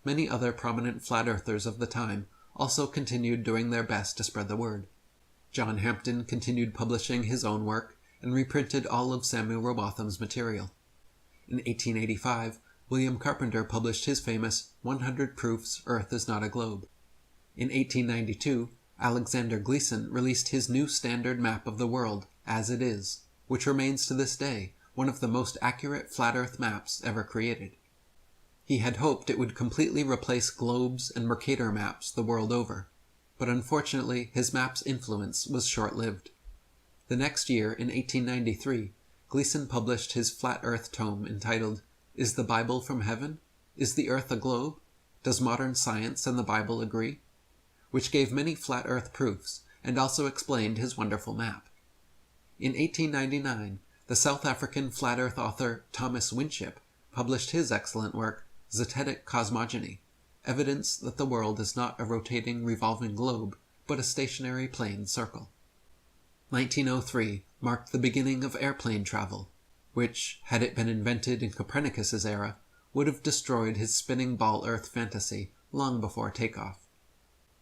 Many other prominent flat-earthers of the time also continued doing their best to spread the word. John Hampden continued publishing his own work and reprinted all of Samuel Rowbotham's material. In 1885, William Carpenter published his famous 100 Proofs Earth is Not a Globe. In 1892, Alexander Gleason released his new standard map of the world, As It Is, which remains to this day one of the most accurate flat Earth maps ever created. He had hoped it would completely replace globes and Mercator maps the world over, but unfortunately his map's influence was short-lived. The next year, in 1893, Gleason published his flat Earth tome entitled Is the Bible from Heaven? Is the Earth a Globe? Does Modern Science and the Bible Agree? Which gave many flat Earth proofs and also explained his wonderful map. In 1899, the South African flat Earth author Thomas Winship published his excellent work Zetetic Cosmogony, evidence that the world is not a rotating, revolving globe, but a stationary plane circle. 1903 marked the beginning of airplane travel, which, had it been invented in Copernicus's era, would have destroyed his spinning ball Earth fantasy long before takeoff.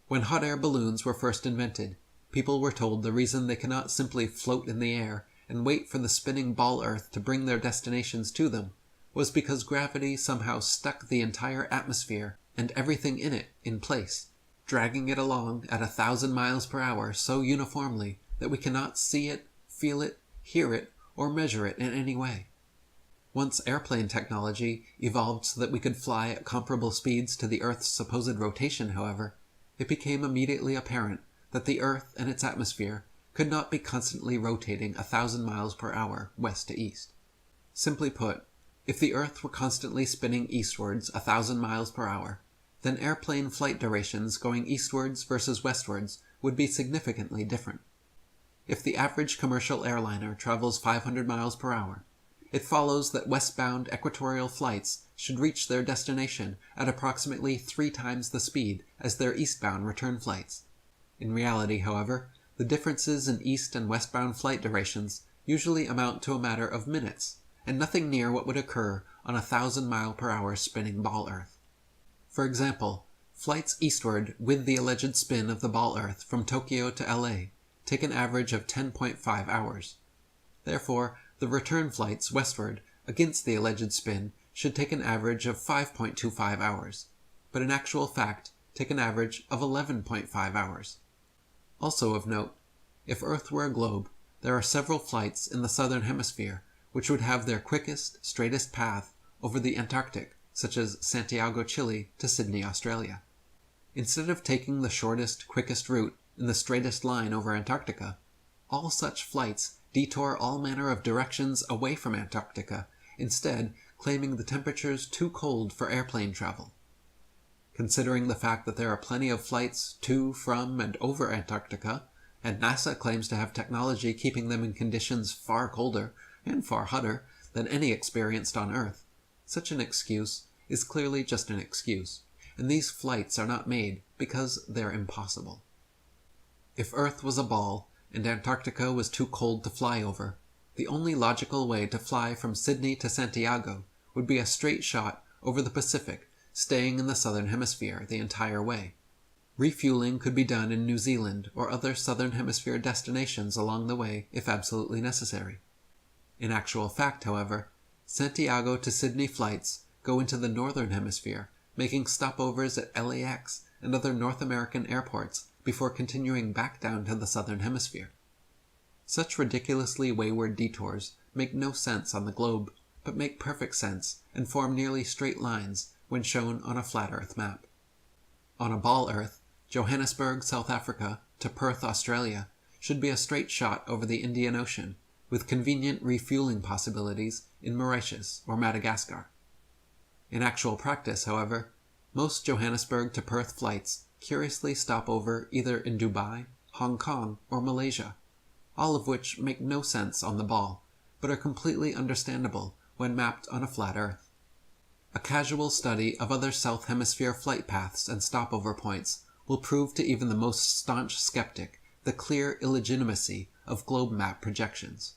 When hot air balloons were first invented, people were told the reason they cannot simply float in the air and wait for the spinning ball Earth to bring their destinations to them was because gravity somehow stuck the entire atmosphere and everything in it in place, dragging it along at 1,000 miles per hour so uniformly that we cannot see it, feel it, hear it, or measure it in any way. Once airplane technology evolved so that we could fly at comparable speeds to the Earth's supposed rotation, however, it became immediately apparent that the Earth and its atmosphere could not be constantly rotating 1,000 miles per hour west to east. Simply put, if the Earth were constantly spinning eastwards 1,000 miles per hour, then airplane flight durations going eastwards versus westwards would be significantly different. If the average commercial airliner travels 500 miles per hour, it follows that westbound equatorial flights should reach their destination at approximately 3 times the speed as their eastbound return flights. In reality, however, the differences in east and westbound flight durations usually amount to a matter of minutes, and nothing near what would occur on 1,000 mile per hour spinning ball Earth. For example, flights eastward with the alleged spin of the ball Earth from Tokyo to LA take an average of 10.5 hours. Therefore, the return flights westward against the alleged spin should take an average of 5.25 hours, but in actual fact take an average of 11.5 hours. Also of note, if Earth were a globe, there are several flights in the southern hemisphere which would have their quickest, straightest path over the Antarctic, such as Santiago, Chile to Sydney, Australia. Instead of taking the shortest, quickest route in the straightest line over Antarctica, all such flights detour all manner of directions away from Antarctica, instead claiming the temperatures too cold for airplane travel. Considering the fact that there are plenty of flights to, from, and over Antarctica, and NASA claims to have technology keeping them in conditions far colder and far hotter than any experienced on Earth, such an excuse is clearly just an excuse, and these flights are not made because they're impossible. If Earth was a ball and Antarctica was too cold to fly over, the only logical way to fly from Sydney to Santiago would be a straight shot over the Pacific, staying in the southern hemisphere the entire way. Refueling could be done in New Zealand or other southern hemisphere destinations along the way if absolutely necessary. In actual fact, however, Santiago to Sydney flights go into the northern hemisphere, making stopovers at LAX and other North American airports before continuing back down to the southern hemisphere. Such ridiculously wayward detours make no sense on the globe, but make perfect sense and form nearly straight lines when shown on a flat Earth map. On a ball Earth, Johannesburg, South Africa to Perth, Australia should be a straight shot over the Indian Ocean, with convenient refueling possibilities in Mauritius or Madagascar. In actual practice, however, most Johannesburg to Perth flights curiously stop over either in Dubai, Hong Kong, or Malaysia, all of which make no sense on the ball, but are completely understandable when mapped on a flat Earth. A casual study of other South Hemisphere flight paths and stopover points will prove to even the most staunch skeptic the clear illegitimacy of globe map projections.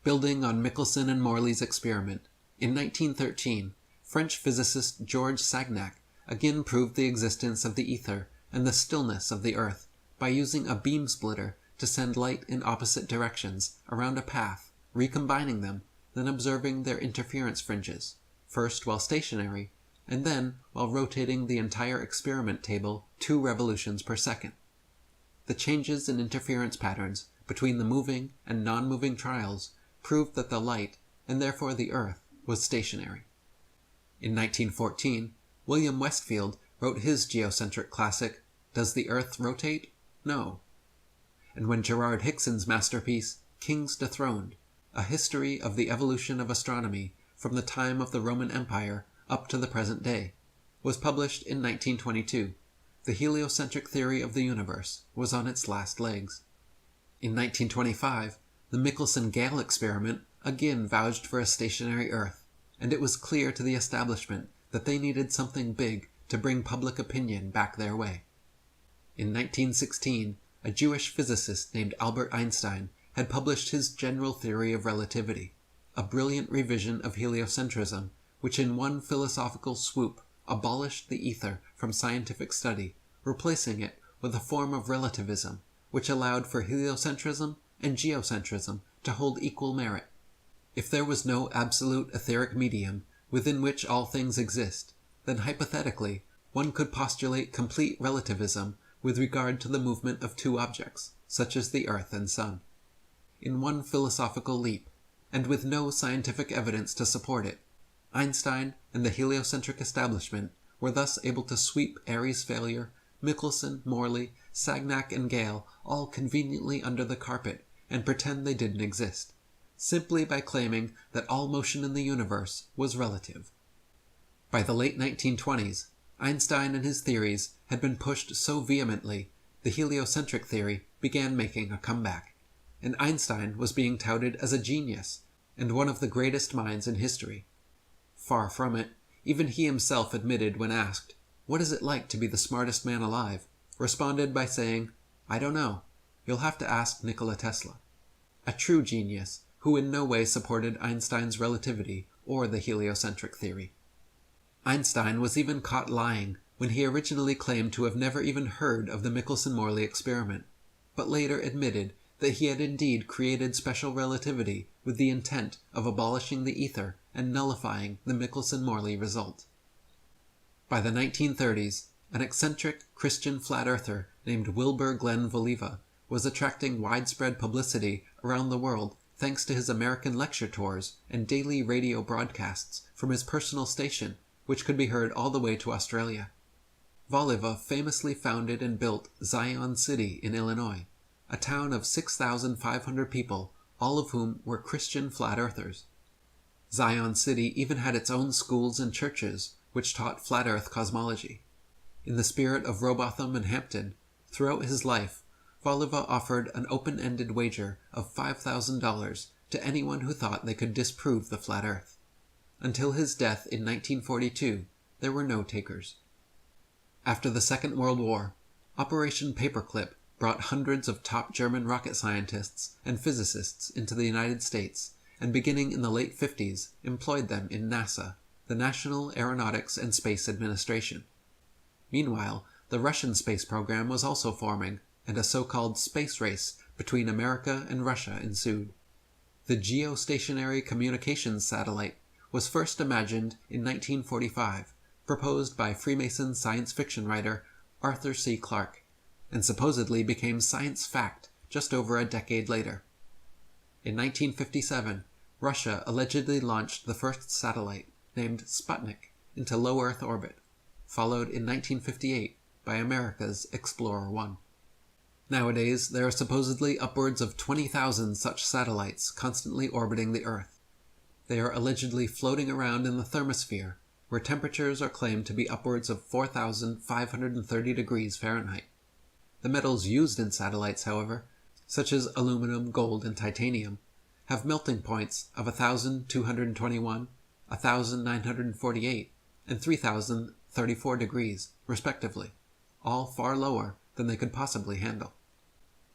Building on Michelson and Morley's experiment, in 1913, French physicist Georges Sagnac again proved the existence of the ether and the stillness of the Earth by using a beam splitter to send light in opposite directions around a path, recombining them, then observing their interference fringes, first while stationary, and then while rotating the entire experiment table 2 revolutions per second. The changes in interference patterns between the moving and non-moving trials proved that the light, and therefore the Earth, was stationary. In 1914, William Westfield wrote his geocentric classic, Does the Earth Rotate? No. And when Gerard Hickson's masterpiece, Kings Dethroned, A History of the Evolution of Astronomy from the Time of the Roman Empire up to the present day, was published in 1922, the heliocentric theory of the universe was on its last legs. In 1925, the Michelson-Gale experiment again vouched for a stationary Earth, and it was clear to the establishment that they needed something big to bring public opinion back their way. In 1916, a Jewish physicist named Albert Einstein had published his general theory of relativity, a brilliant revision of heliocentrism which in one philosophical swoop abolished the ether from scientific study, replacing it with a form of relativism which allowed for heliocentrism and geocentrism to hold equal merit. If there was no absolute etheric medium within which all things exist, then hypothetically one could postulate complete relativism with regard to the movement of 2 objects, such as the Earth and Sun. In one philosophical leap, and with no scientific evidence to support it, Einstein and the heliocentric establishment were thus able to sweep Airy's failure, Michelson, Morley, Sagnac, and Gale all conveniently under the carpet and pretend they didn't exist, simply by claiming that all motion in the universe was relative. By the late 1920s, Einstein and his theories had been pushed so vehemently, the heliocentric theory began making a comeback, and Einstein was being touted as a genius and one of the greatest minds in history. Far from it, even he himself admitted when asked, "What is it like to be the smartest man alive?" responded by saying, "I don't know. You'll have to ask Nikola Tesla." A true genius who in no way supported Einstein's relativity or the heliocentric theory. Einstein was even caught lying when he originally claimed to have never even heard of the Michelson-Morley experiment, but later admitted that he had indeed created special relativity with the intent of abolishing the ether and nullifying the Michelson-Morley result. By the 1930s, an eccentric Christian flat-earther named Wilbur Glenn Voliva was attracting widespread publicity around the world thanks to his American lecture tours and daily radio broadcasts from his personal station, which could be heard all the way to Australia. Voliva famously founded and built Zion City in Illinois, a town of 6,500 people, all of whom were Christian flat earthers. Zion City even had its own schools and churches, which taught flat earth cosmology. In the spirit of Robotham and Hampton, throughout his life, Voliva offered an open-ended wager of $5,000 to anyone who thought they could disprove the flat earth. Until his death in 1942, there were no takers. After the Second World War, Operation Paperclip brought hundreds of top German rocket scientists and physicists into the United States, and beginning in the late 50s, employed them in NASA, the National Aeronautics and Space Administration. Meanwhile, the Russian space program was also forming, and a so-called space race between America and Russia ensued. The geostationary communications satellite was first imagined in 1945, proposed by Freemason science fiction writer Arthur C. Clarke, and supposedly became science fact just over a decade later. In 1957, Russia allegedly launched the first satellite, named Sputnik, into low Earth orbit, followed in 1958 by America's Explorer 1. Nowadays, there are supposedly upwards of 20,000 such satellites constantly orbiting the Earth. They are allegedly floating around in the thermosphere, where temperatures are claimed to be upwards of 4,530 degrees Fahrenheit. The metals used in satellites, however, such as aluminum, gold, and titanium, have melting points of 1,221, 1,948, and 3,034 degrees, respectively, all far lower than they could possibly handle.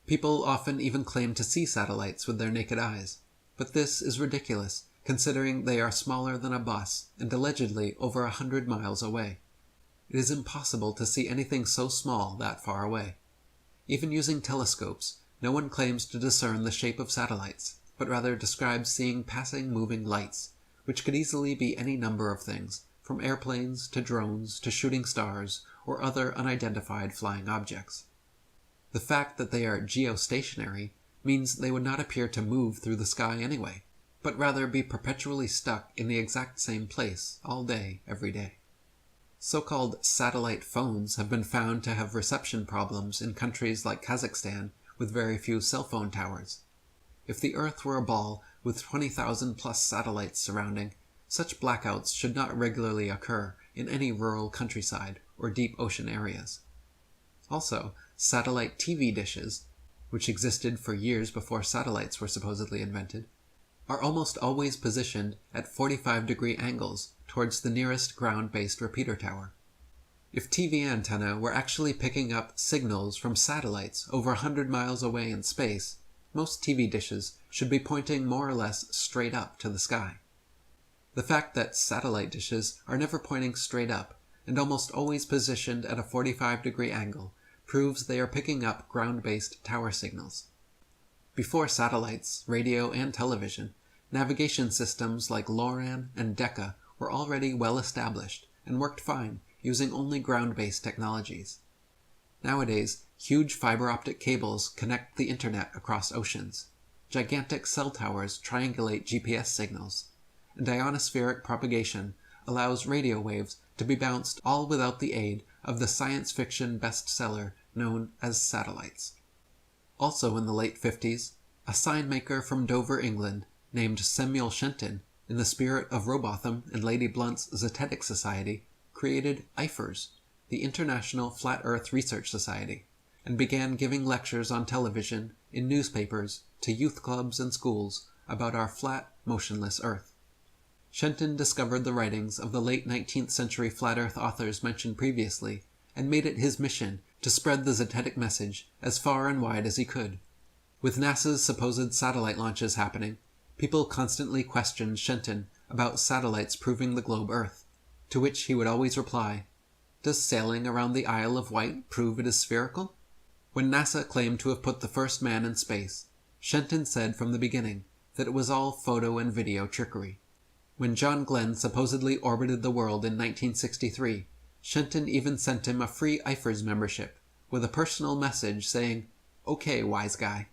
People often even claim to see satellites with their naked eyes, but this is ridiculous, considering they are smaller than a bus and allegedly over 100 miles away. It is impossible to see anything so small that far away. Even using telescopes, no one claims to discern the shape of satellites, but rather describes seeing passing moving lights, which could easily be any number of things, from airplanes to drones to shooting stars or other unidentified flying objects. The fact that they are geostationary means they would not appear to move through the sky anyway, but rather be perpetually stuck in the exact same place all day, every day. So-called satellite phones have been found to have reception problems in countries like Kazakhstan with very few cell phone towers. If the Earth were a ball with 20,000 plus satellites surrounding, such blackouts should not regularly occur in any rural countryside or deep ocean areas. Also, satellite TV dishes, which existed for years before satellites were supposedly invented, are almost always positioned at 45-degree angles towards the nearest ground-based repeater tower. If TV antennae were actually picking up signals from satellites over 100 miles away in space, most TV dishes should be pointing more or less straight up to the sky. The fact that satellite dishes are never pointing straight up and almost always positioned at a 45-degree angle proves they are picking up ground-based tower signals. Before satellites, radio, and television, navigation systems like LORAN and Decca were already well established and worked fine using only ground-based technologies. Nowadays, huge fiber-optic cables connect the internet across oceans. Gigantic cell towers triangulate GPS signals, and ionospheric propagation allows radio waves to be bounced all without the aid of the science fiction bestseller known as satellites. Also in the late 50s, a sign maker from Dover, England, named Samuel Shenton, in the spirit of Robotham and Lady Blunt's Zetetic Society, created IFERS, the International Flat Earth Research Society, and began giving lectures on television, in newspapers, to youth clubs and schools about our flat, motionless Earth. Shenton discovered the writings of the late 19th century flat Earth authors mentioned previously, and made it his mission to spread the Zetetic message as far and wide as he could. With NASA's supposed satellite launches happening, people constantly questioned Shenton about satellites proving the globe Earth, to which he would always reply, "Does sailing around the Isle of Wight prove it is spherical?" When NASA claimed to have put the first man in space, Shenton said from the beginning that it was all photo and video trickery. When John Glenn supposedly orbited the world in 1963, Shenton even sent him a free IFERS membership with a personal message saying, "Okay, wise guy."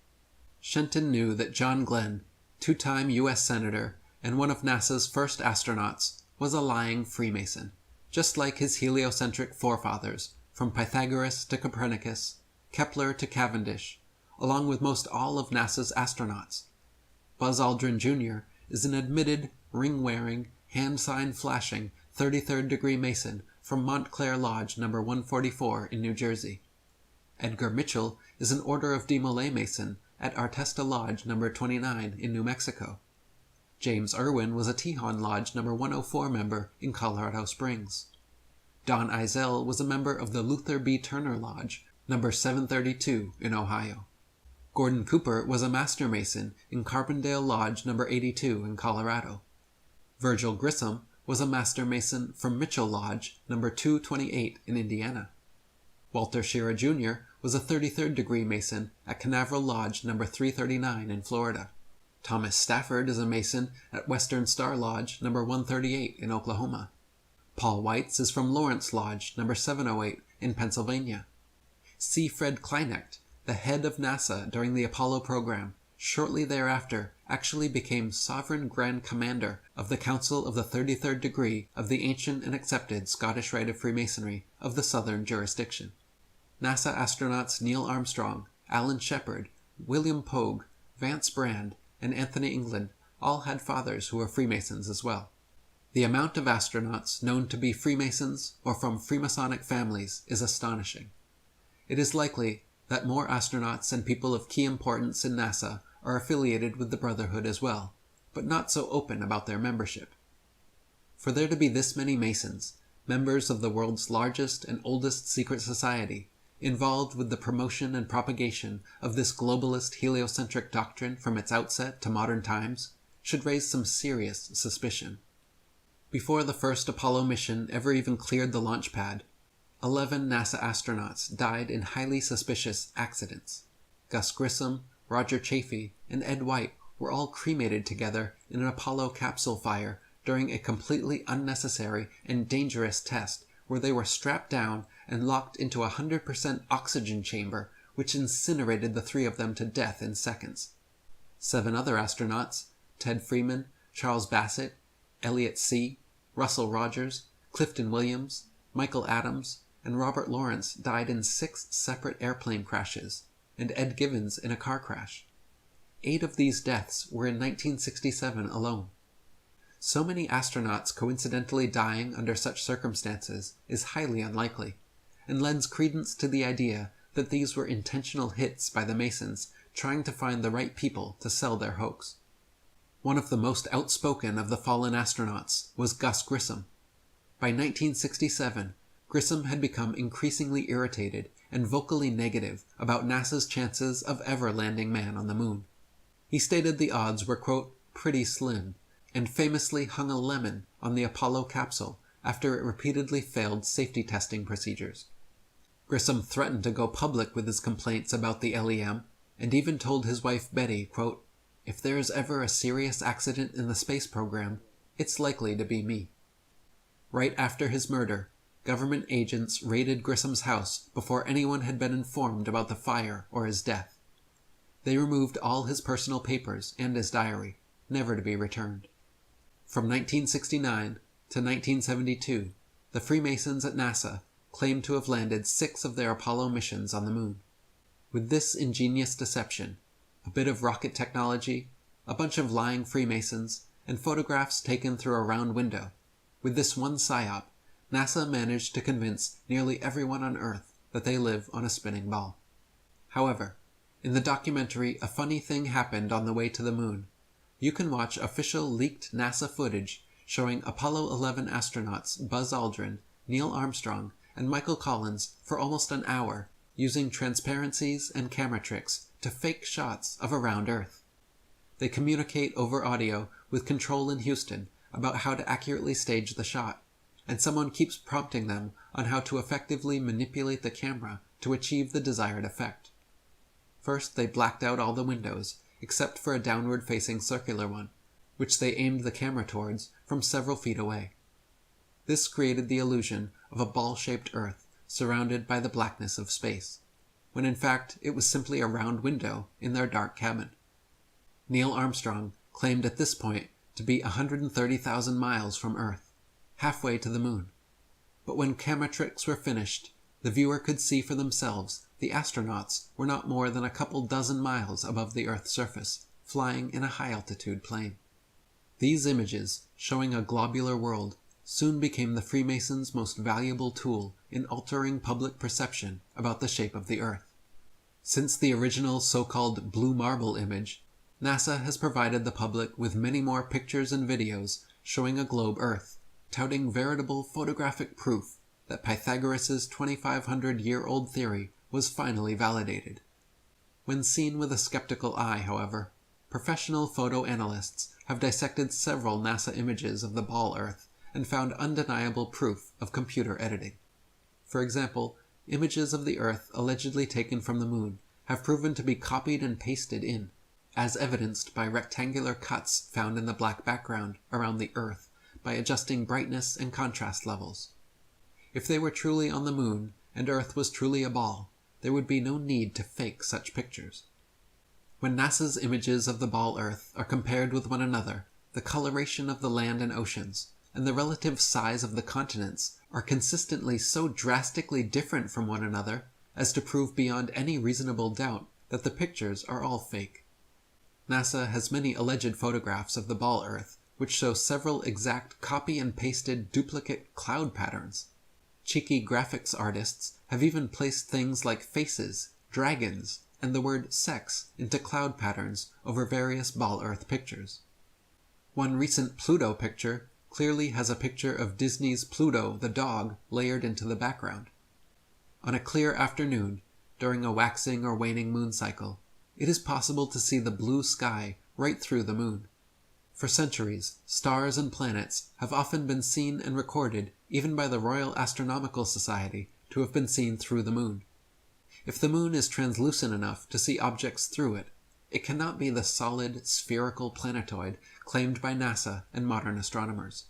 Shenton knew that John Glenn, two-time U.S. Senator, and one of NASA's first astronauts, was a lying Freemason, just like his heliocentric forefathers, from Pythagoras to Copernicus, Kepler to Cavendish, along with most all of NASA's astronauts. Buzz Aldrin Jr. is an admitted, ring-wearing, hand-sign-flashing 33rd-degree Mason from Montclair Lodge No. 144 in New Jersey. Edgar Mitchell is an Order of Demolay Mason at Artesta Lodge No. 29 in New Mexico. James Irwin was a Tejon Lodge No. 104 member in Colorado Springs. Don Eisel was a member of the Luther B. Turner Lodge No. 732 in Ohio. Gordon Cooper was a Master Mason in Carbondale Lodge No. 82 in Colorado. Virgil Grissom was a Master Mason from Mitchell Lodge No. 228 in Indiana. Walter Schira Jr. was a 33rd degree Mason at Canaveral Lodge No. 339 in Florida. Thomas Stafford is a Mason at Western Star Lodge No. 138 in Oklahoma. Paul Weitz is from Lawrence Lodge No. 708 in Pennsylvania. C. Fred Kleinecht, the head of NASA during the Apollo program, shortly thereafter actually became Sovereign Grand Commander of the Council of the 33rd Degree of the ancient and accepted Scottish Rite of Freemasonry of the Southern Jurisdiction. NASA astronauts Neil Armstrong, Alan Shepard, William Pogue, Vance Brand, and Anthony England all had fathers who were Freemasons as well. The amount of astronauts known to be Freemasons or from Freemasonic families is astonishing. It is likely that more astronauts and people of key importance in NASA are affiliated with the Brotherhood as well, but not so open about their membership. For there to be this many Masons, members of the world's largest and oldest secret society, involved with the promotion and propagation of this globalist heliocentric doctrine from its outset to modern times, should raise some serious suspicion. Before the first Apollo mission ever even cleared the launch pad, 11 NASA astronauts died in highly suspicious accidents. Gus Grissom, Roger Chaffee, and Ed White were all cremated together in an Apollo capsule fire during a completely unnecessary and dangerous test where they were strapped down and locked into a 100% oxygen chamber which incinerated the three of them to death in seconds. 7 other astronauts, Ted Freeman, Charles Bassett, Elliot See., Russell Rogers, Clifton Williams, Michael Adams, and Robert Lawrence died in 6 separate airplane crashes, and Ed Givens in a car crash. 8 of these deaths were in 1967 alone. So many astronauts coincidentally dying under such circumstances is highly unlikely, and lends credence to the idea that these were intentional hits by the Masons trying to find the right people to sell their hoax. One of the most outspoken of the fallen astronauts was Gus Grissom. By 1967, Grissom had become increasingly irritated and vocally negative about NASA's chances of ever landing man on the moon. He stated the odds were, quote, pretty slim, and famously hung a lemon on the Apollo capsule after it repeatedly failed safety testing procedures. Grissom threatened to go public with his complaints about the LEM, and even told his wife Betty, quote, if there is ever a serious accident in the space program, it's likely to be me. Right after his murder, government agents raided Grissom's house before anyone had been informed about the fire or his death. They removed all his personal papers and his diary, never to be returned. From 1969 to 1972, the Freemasons at NASA claimed to have landed 6 of their Apollo missions on the moon. With this ingenious deception, a bit of rocket technology, a bunch of lying Freemasons, and photographs taken through a round window, with this one psyop, NASA managed to convince nearly everyone on Earth that they live on a spinning ball. However, in the documentary A Funny Thing Happened on the Way to the Moon, you can watch official leaked NASA footage showing Apollo 11 astronauts Buzz Aldrin, Neil Armstrong, and Michael Collins for almost an hour using transparencies and camera tricks to fake shots of around Earth. They communicate over audio with control in Houston about how to accurately stage the shot, and someone keeps prompting them on how to effectively manipulate the camera to achieve the desired effect. First, they blacked out all the windows, except for a downward-facing circular one, which they aimed the camera towards from several feet away. This created the illusion of a ball-shaped Earth surrounded by the blackness of space, when in fact it was simply a round window in their dark cabin. Neil Armstrong claimed at this point to be 130,000 miles from Earth, halfway to the moon. But when camera tricks were finished, the viewer could see for themselves the astronauts were not more than a couple dozen miles above the Earth's surface, flying in a high-altitude plane. These images, showing a globular world, soon became the Freemasons' most valuable tool in altering public perception about the shape of the Earth. Since the original so-called blue marble image, NASA has provided the public with many more pictures and videos showing a globe Earth, touting veritable photographic proof that Pythagoras' 2,500-year-old theory was finally validated. When seen with a skeptical eye, however, professional photo analysts have dissected several NASA images of the ball Earth and found undeniable proof of computer editing. For example, images of the Earth allegedly taken from the moon have proven to be copied and pasted in, as evidenced by rectangular cuts found in the black background around the Earth by adjusting brightness and contrast levels. If they were truly on the moon and Earth was truly a ball, there would be no need to fake such pictures. When NASA's images of the ball Earth are compared with one another, the coloration of the land and oceans, and the relative size of the continents are consistently so drastically different from one another as to prove beyond any reasonable doubt that the pictures are all fake. NASA has many alleged photographs of the ball Earth which show several exact copy and pasted duplicate cloud patterns. Cheeky graphics artists have even placed things like faces, dragons, and the word sex into cloud patterns over various ball Earth pictures. One recent Pluto picture clearly has a picture of Disney's Pluto the dog layered into the background. On a clear afternoon, during a waxing or waning moon cycle, it is possible to see the blue sky right through the moon. For centuries, stars and planets have often been seen and recorded even by the Royal Astronomical Society to have been seen through the moon. If the moon is translucent enough to see objects through it, it cannot be the solid, spherical planetoid claimed by NASA and modern astronomers.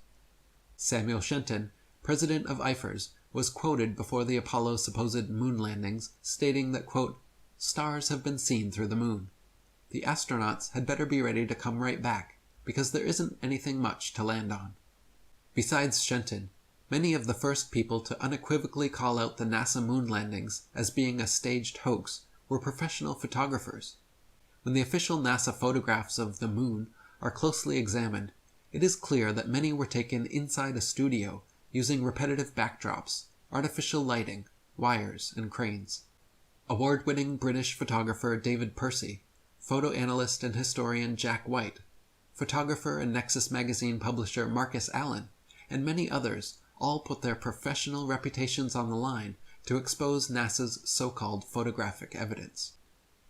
Samuel Shenton, president of IFERS, was quoted before the Apollo's supposed moon landings, stating that, quote, "Stars have been seen through the moon. The astronauts had better be ready to come right back, because there isn't anything much to land on." Besides Shenton, many of the first people to unequivocally call out the NASA moon landings as being a staged hoax were professional photographers. When the official NASA photographs of the moon are closely examined, it is clear that many were taken inside a studio using repetitive backdrops, artificial lighting, wires, and cranes. Award-winning British photographer David Percy, photo analyst and historian Jack White, photographer and Nexus magazine publisher Marcus Allen, and many others all put their professional reputations on the line to expose NASA's so-called photographic evidence.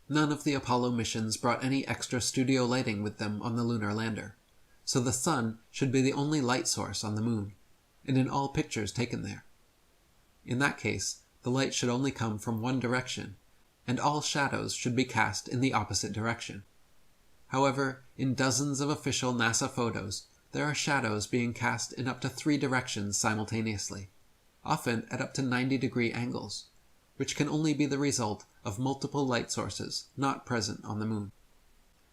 None of the Apollo missions brought any extra studio lighting with them on the lunar lander, so the sun should be the only light source on the moon, and in all pictures taken there. In that case, the light should only come from one direction, and all shadows should be cast in the opposite direction. However, in dozens of official NASA photos, there are shadows being cast in up to 3 directions simultaneously, often at up to 90-degree angles, which can only be the result of multiple light sources not present on the moon.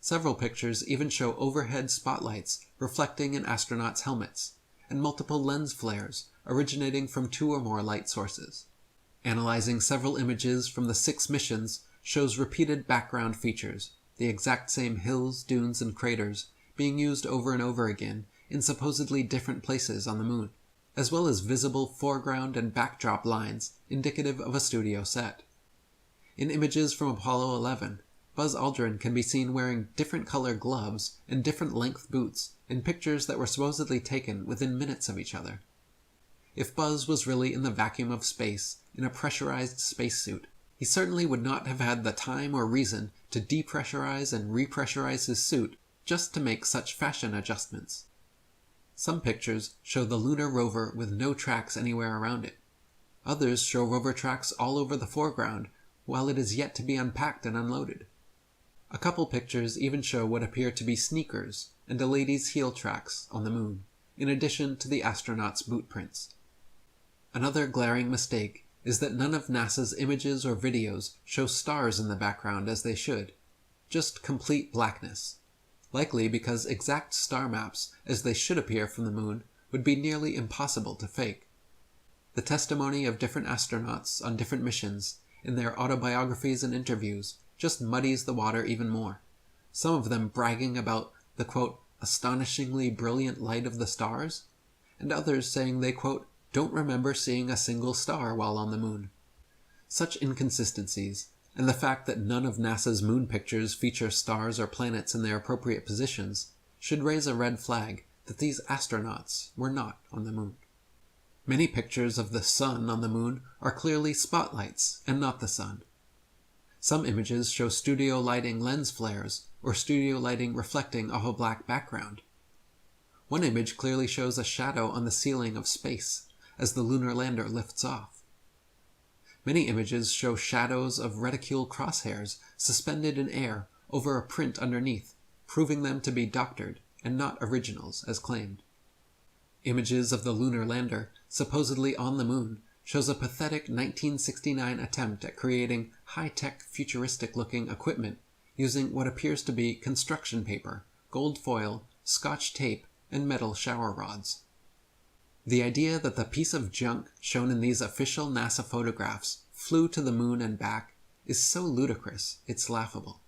Several pictures even show overhead spotlights reflecting in astronauts' helmets, and multiple lens flares originating from 2 or more light sources. Analyzing several images from the 6 missions shows repeated background features, the exact same hills, dunes, and craters being used over and over again in supposedly different places on the moon, as well as visible foreground and backdrop lines indicative of a studio set. In images from Apollo 11, Buzz Aldrin can be seen wearing different color gloves and different length boots in pictures that were supposedly taken within minutes of each other. If Buzz was really in the vacuum of space in a pressurized spacesuit, he certainly would not have had the time or reason to depressurize and repressurize his suit just to make such fashion adjustments. Some pictures show the lunar rover with no tracks anywhere around it. Others show rover tracks all over the foreground while it is yet to be unpacked and unloaded. A couple pictures even show what appear to be sneakers and a lady's heel tracks on the moon, in addition to the astronauts' boot prints. Another glaring mistake is that none of NASA's images or videos show stars in the background as they should, just complete blackness. likely because exact star maps, as they should appear from the moon, would be nearly impossible to fake. The testimony of different astronauts on different missions, in their autobiographies and interviews, just muddies the water even more, some of them bragging about the, quote, astonishingly brilliant light of the stars, and others saying they, quote, don't remember seeing a single star while on the moon. Such inconsistencies, and the fact that none of NASA's moon pictures feature stars or planets in their appropriate positions, should raise a red flag that these astronauts were not on the moon. Many pictures of the sun on the moon are clearly spotlights and not the sun. Some images show studio lighting lens flares or studio lighting reflecting off a black background. One image clearly shows a shadow on the ceiling of space as the lunar lander lifts off. Many images show shadows of reticule crosshairs suspended in air over a print underneath, proving them to be doctored and not originals as claimed. Images of the lunar lander, supposedly on the moon, shows a pathetic 1969 attempt at creating high-tech futuristic-looking equipment using what appears to be construction paper, gold foil, scotch tape, and metal shower rods. The idea that the piece of junk shown in these official NASA photographs flew to the moon and back is so ludicrous it's laughable.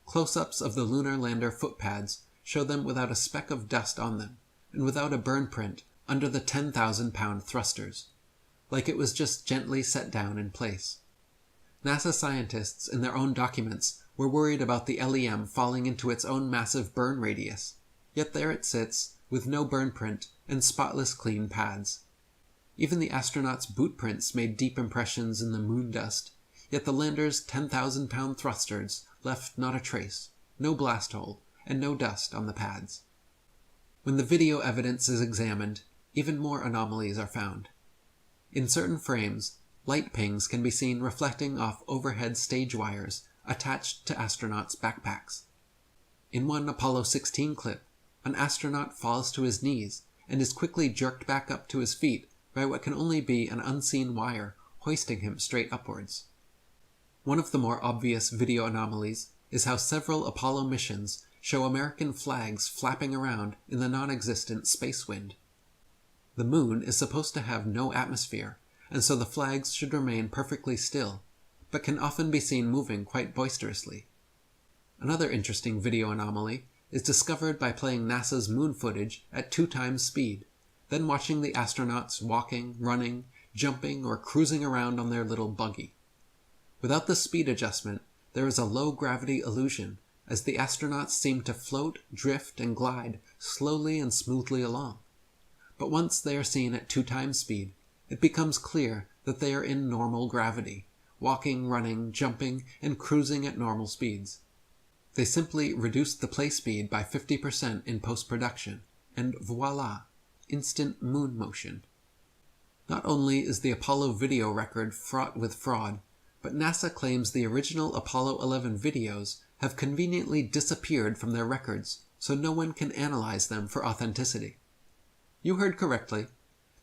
Close-ups of the lunar lander footpads show them without a speck of dust on them, and without a burn print under the 10,000-pound thrusters, like it was just gently set down in place. NASA scientists in their own documents were worried about the LEM falling into its own massive burn radius, yet there it sits, with no burn print and spotless clean pads. Even the astronauts' boot prints made deep impressions in the moon dust, yet the lander's 10,000-pound thrusters left not a trace, no blast hole, and no dust on the pads. When the video evidence is examined, even more anomalies are found. In certain frames, light pings can be seen reflecting off overhead stage wires attached to astronauts' backpacks. In one Apollo 16 clip, an astronaut falls to his knees and is quickly jerked back up to his feet by what can only be an unseen wire hoisting him straight upwards. One of the more obvious video anomalies is how several Apollo missions show American flags flapping around in the non-existent space wind. The moon is supposed to have no atmosphere, and so the flags should remain perfectly still, but can often be seen moving quite boisterously. Another interesting video anomaly is discovered by playing NASA's moon footage at 2 times speed, then watching the astronauts walking, running, jumping, or cruising around on their little buggy. Without the speed adjustment, there is a low-gravity illusion as the astronauts seem to float, drift, and glide slowly and smoothly along. But once they are seen at 2 times speed, it becomes clear that they are in normal gravity, walking, running, jumping, and cruising at normal speeds. They simply reduced the play speed by 50% in post-production, and voila, instant moon motion. Not only is the Apollo video record fraught with fraud, but NASA claims the original Apollo 11 videos have conveniently disappeared from their records, so no one can analyze them for authenticity. You heard correctly.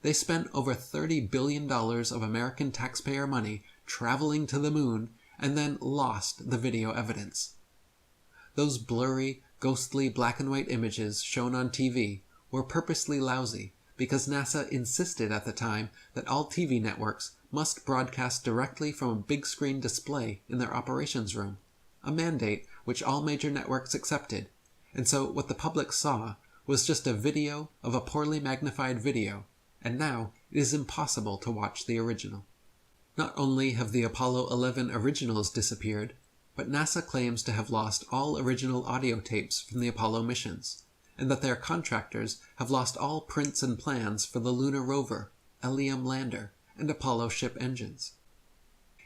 They spent over $30 billion of American taxpayer money traveling to the moon and then lost the video evidence. Those blurry, ghostly black-and-white images shown on TV were purposely lousy because NASA insisted at the time that all TV networks must broadcast directly from a big-screen display in their operations room, a mandate which all major networks accepted, and so what the public saw was just a video of a poorly magnified video, and now it is impossible to watch the original. Not only have the Apollo 11 originals disappeared, but NASA claims to have lost all original audio tapes from the Apollo missions, and that their contractors have lost all prints and plans for the lunar rover, LEM lander, and Apollo ship engines.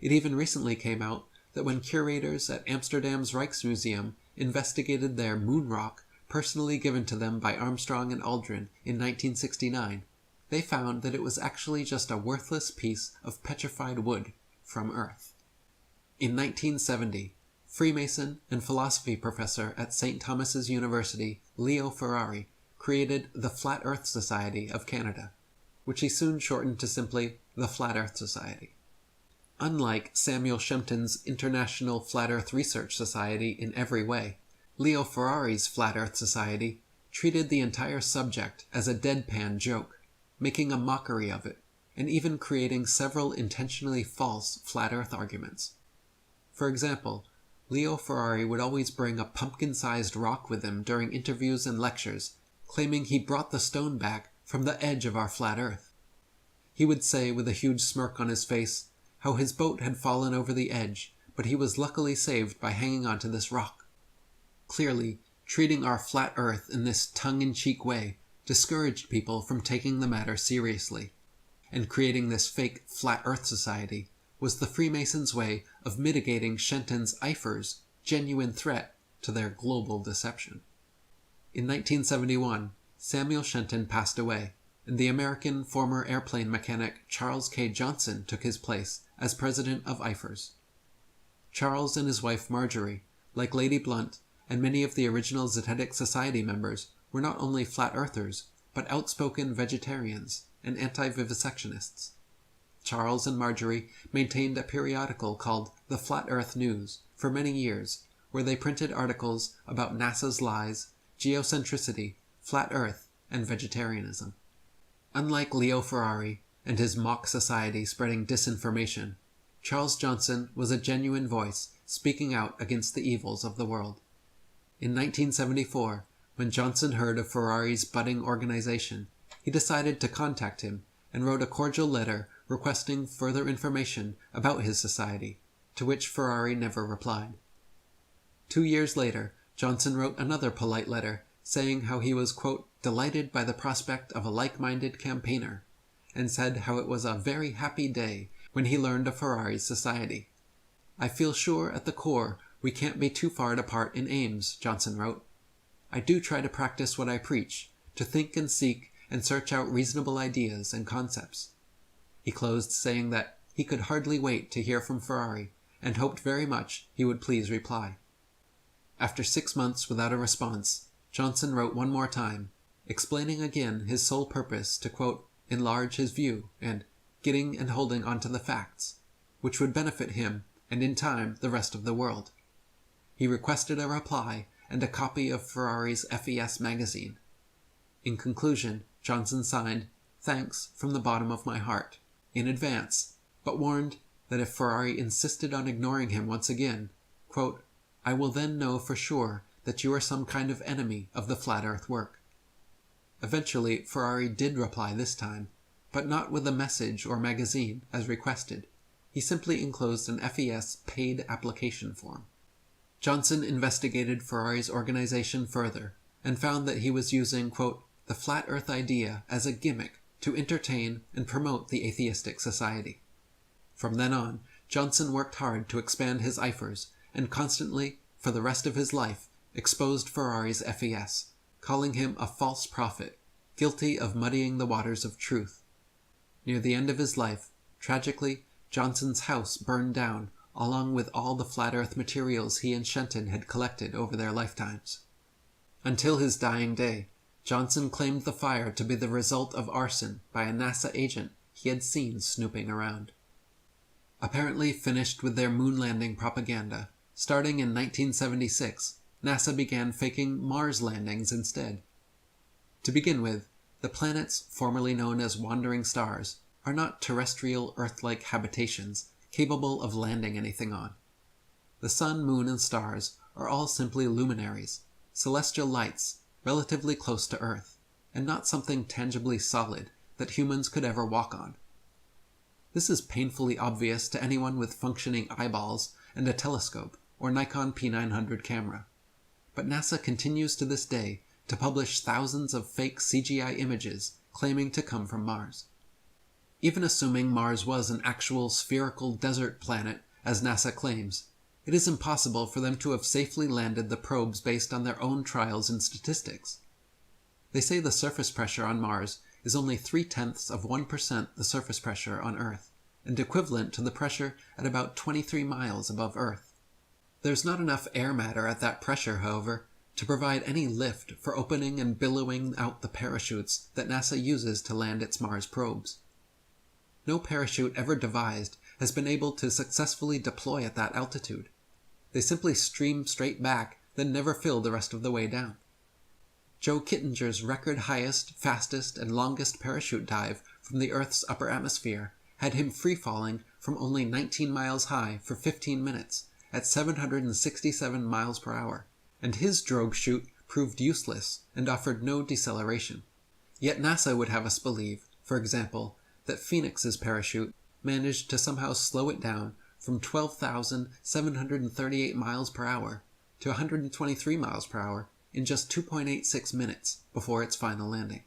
It even recently came out that when curators at Amsterdam's Rijksmuseum investigated their moon rock personally given to them by Armstrong and Aldrin in 1969, they found that it was actually just a worthless piece of petrified wood from Earth. In 1970, Freemason and philosophy professor at St. Thomas's University, Leo Ferrari, created the Flat Earth Society of Canada, which he soon shortened to simply the Flat Earth Society. Unlike Samuel Shempton's International Flat Earth Research Society in every way, Leo Ferrari's Flat Earth Society treated the entire subject as a deadpan joke, making a mockery of it, and even creating several intentionally false flat Earth arguments. For example, Leo Ferrari would always bring a pumpkin-sized rock with him during interviews and lectures, claiming he brought the stone back from the edge of our flat Earth. He would say with a huge smirk on his face how his boat had fallen over the edge, but he was luckily saved by hanging onto this rock. Clearly, treating our flat Earth in this tongue-in-cheek way discouraged people from taking the matter seriously, and creating this fake Flat Earth Society was the Freemasons' way of mitigating Shenton's Eifer's genuine threat to their global deception. In 1971, Samuel Shenton passed away, and the American former airplane mechanic Charles K. Johnson took his place as president of Eifer's. Charles and his wife Marjorie, like Lady Blunt and many of the original Zetetic Society members, were not only flat earthers, but outspoken vegetarians and anti-vivisectionists. Charles and Marjorie maintained a periodical called The Flat Earth News for many years, where they printed articles about NASA's lies, geocentricity, flat Earth, and vegetarianism. Unlike Leo Ferrari and his mock society spreading disinformation, Charles Johnson was a genuine voice speaking out against the evils of the world. In 1974, when Johnson heard of Ferrari's budding organization, he decided to contact him and wrote a cordial letter requesting further information about his society, to which Ferrari never replied. 2 years later, Johnson wrote another polite letter saying how he was, quote, delighted by the prospect of a like-minded campaigner, and said how it was a very happy day when he learned of Ferrari's society. I feel sure at the core we can't be too far apart in aims, Johnson wrote. I do try to practice what I preach, to think and seek and search out reasonable ideas and concepts. He closed saying that he could hardly wait to hear from Ferrari and hoped very much he would please reply. After 6 months without a response, Johnson wrote one more time, explaining again his sole purpose to, quote, enlarge his view and getting and holding onto the facts, which would benefit him and in time the rest of the world. He requested a reply and a copy of Ferrari's FES magazine. In conclusion, Johnson signed, "Thanks from the bottom of my heart," in advance, but warned that if Ferrari insisted on ignoring him once again, quote, "I will then know for sure that you are some kind of enemy of the flat earth work." Eventually, Ferrari did reply this time, but not with a message or magazine as requested. He simply enclosed an FES paid application form. Johnson investigated Ferrari's organization further and found that he was using, quote, the flat earth idea as a gimmick to entertain and promote the atheistic society. From then on, Johnson worked hard to expand his Eifers and constantly, for the rest of his life, exposed Ferrari's FES, calling him a false prophet, guilty of muddying the waters of truth. Near the end of his life, tragically, Johnson's house burned down, along with all the flat earth materials he and Shenton had collected over their lifetimes. Until his dying day, Johnson claimed the fire to be the result of arson by a NASA agent he had seen snooping around. Apparently finished with their moon landing propaganda, starting in 1976, NASA began faking Mars landings instead. To begin with, the planets formerly known as wandering stars are not terrestrial Earth-like habitations capable of landing anything on. The sun, moon, and stars are all simply luminaries, celestial lights relatively close to Earth, and not something tangibly solid that humans could ever walk on. This is painfully obvious to anyone with functioning eyeballs and a telescope or Nikon P900 camera. But NASA continues to this day to publish thousands of fake CGI images claiming to come from Mars. Even assuming Mars was an actual spherical desert planet, as NASA claims, it is impossible for them to have safely landed the probes based on their own trials and statistics. They say the surface pressure on Mars is only 0.3% the surface pressure on Earth, and equivalent to the pressure at about 23 miles above Earth. There's not enough air matter at that pressure, however, to provide any lift for opening and billowing out the parachutes that NASA uses to land its Mars probes. No parachute ever devised has been able to successfully deploy at that altitude. They simply stream straight back then never fill the rest of the way down. Joe Kittinger's record highest, fastest, and longest parachute dive from the Earth's upper atmosphere had him free-falling from only 19 miles high for 15 minutes at 767 miles per hour, and his drogue chute proved useless and offered no deceleration. Yet NASA would have us believe, for example, that Phoenix's parachute managed to somehow slow it down from 12,738 miles per hour to 123 miles per hour in just 2.86 minutes before its final landing.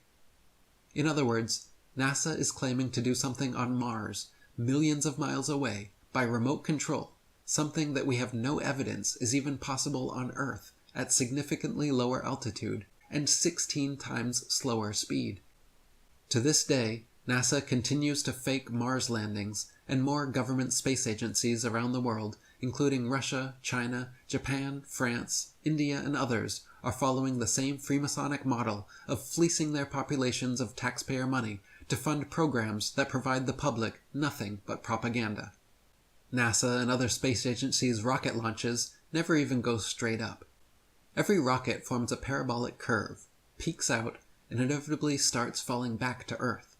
In other words, NASA is claiming to do something on Mars, millions of miles away, by remote control, something that we have no evidence is even possible on Earth at significantly lower altitude and 16 times slower speed. To this day, NASA continues to fake Mars landings, and more government space agencies around the world, including Russia, China, Japan, France, India, and others, are following the same Freemasonic model of fleecing their populations of taxpayer money to fund programs that provide the public nothing but propaganda. NASA and other space agencies' rocket launches never even go straight up. Every rocket forms a parabolic curve, peaks out, and inevitably starts falling back to Earth.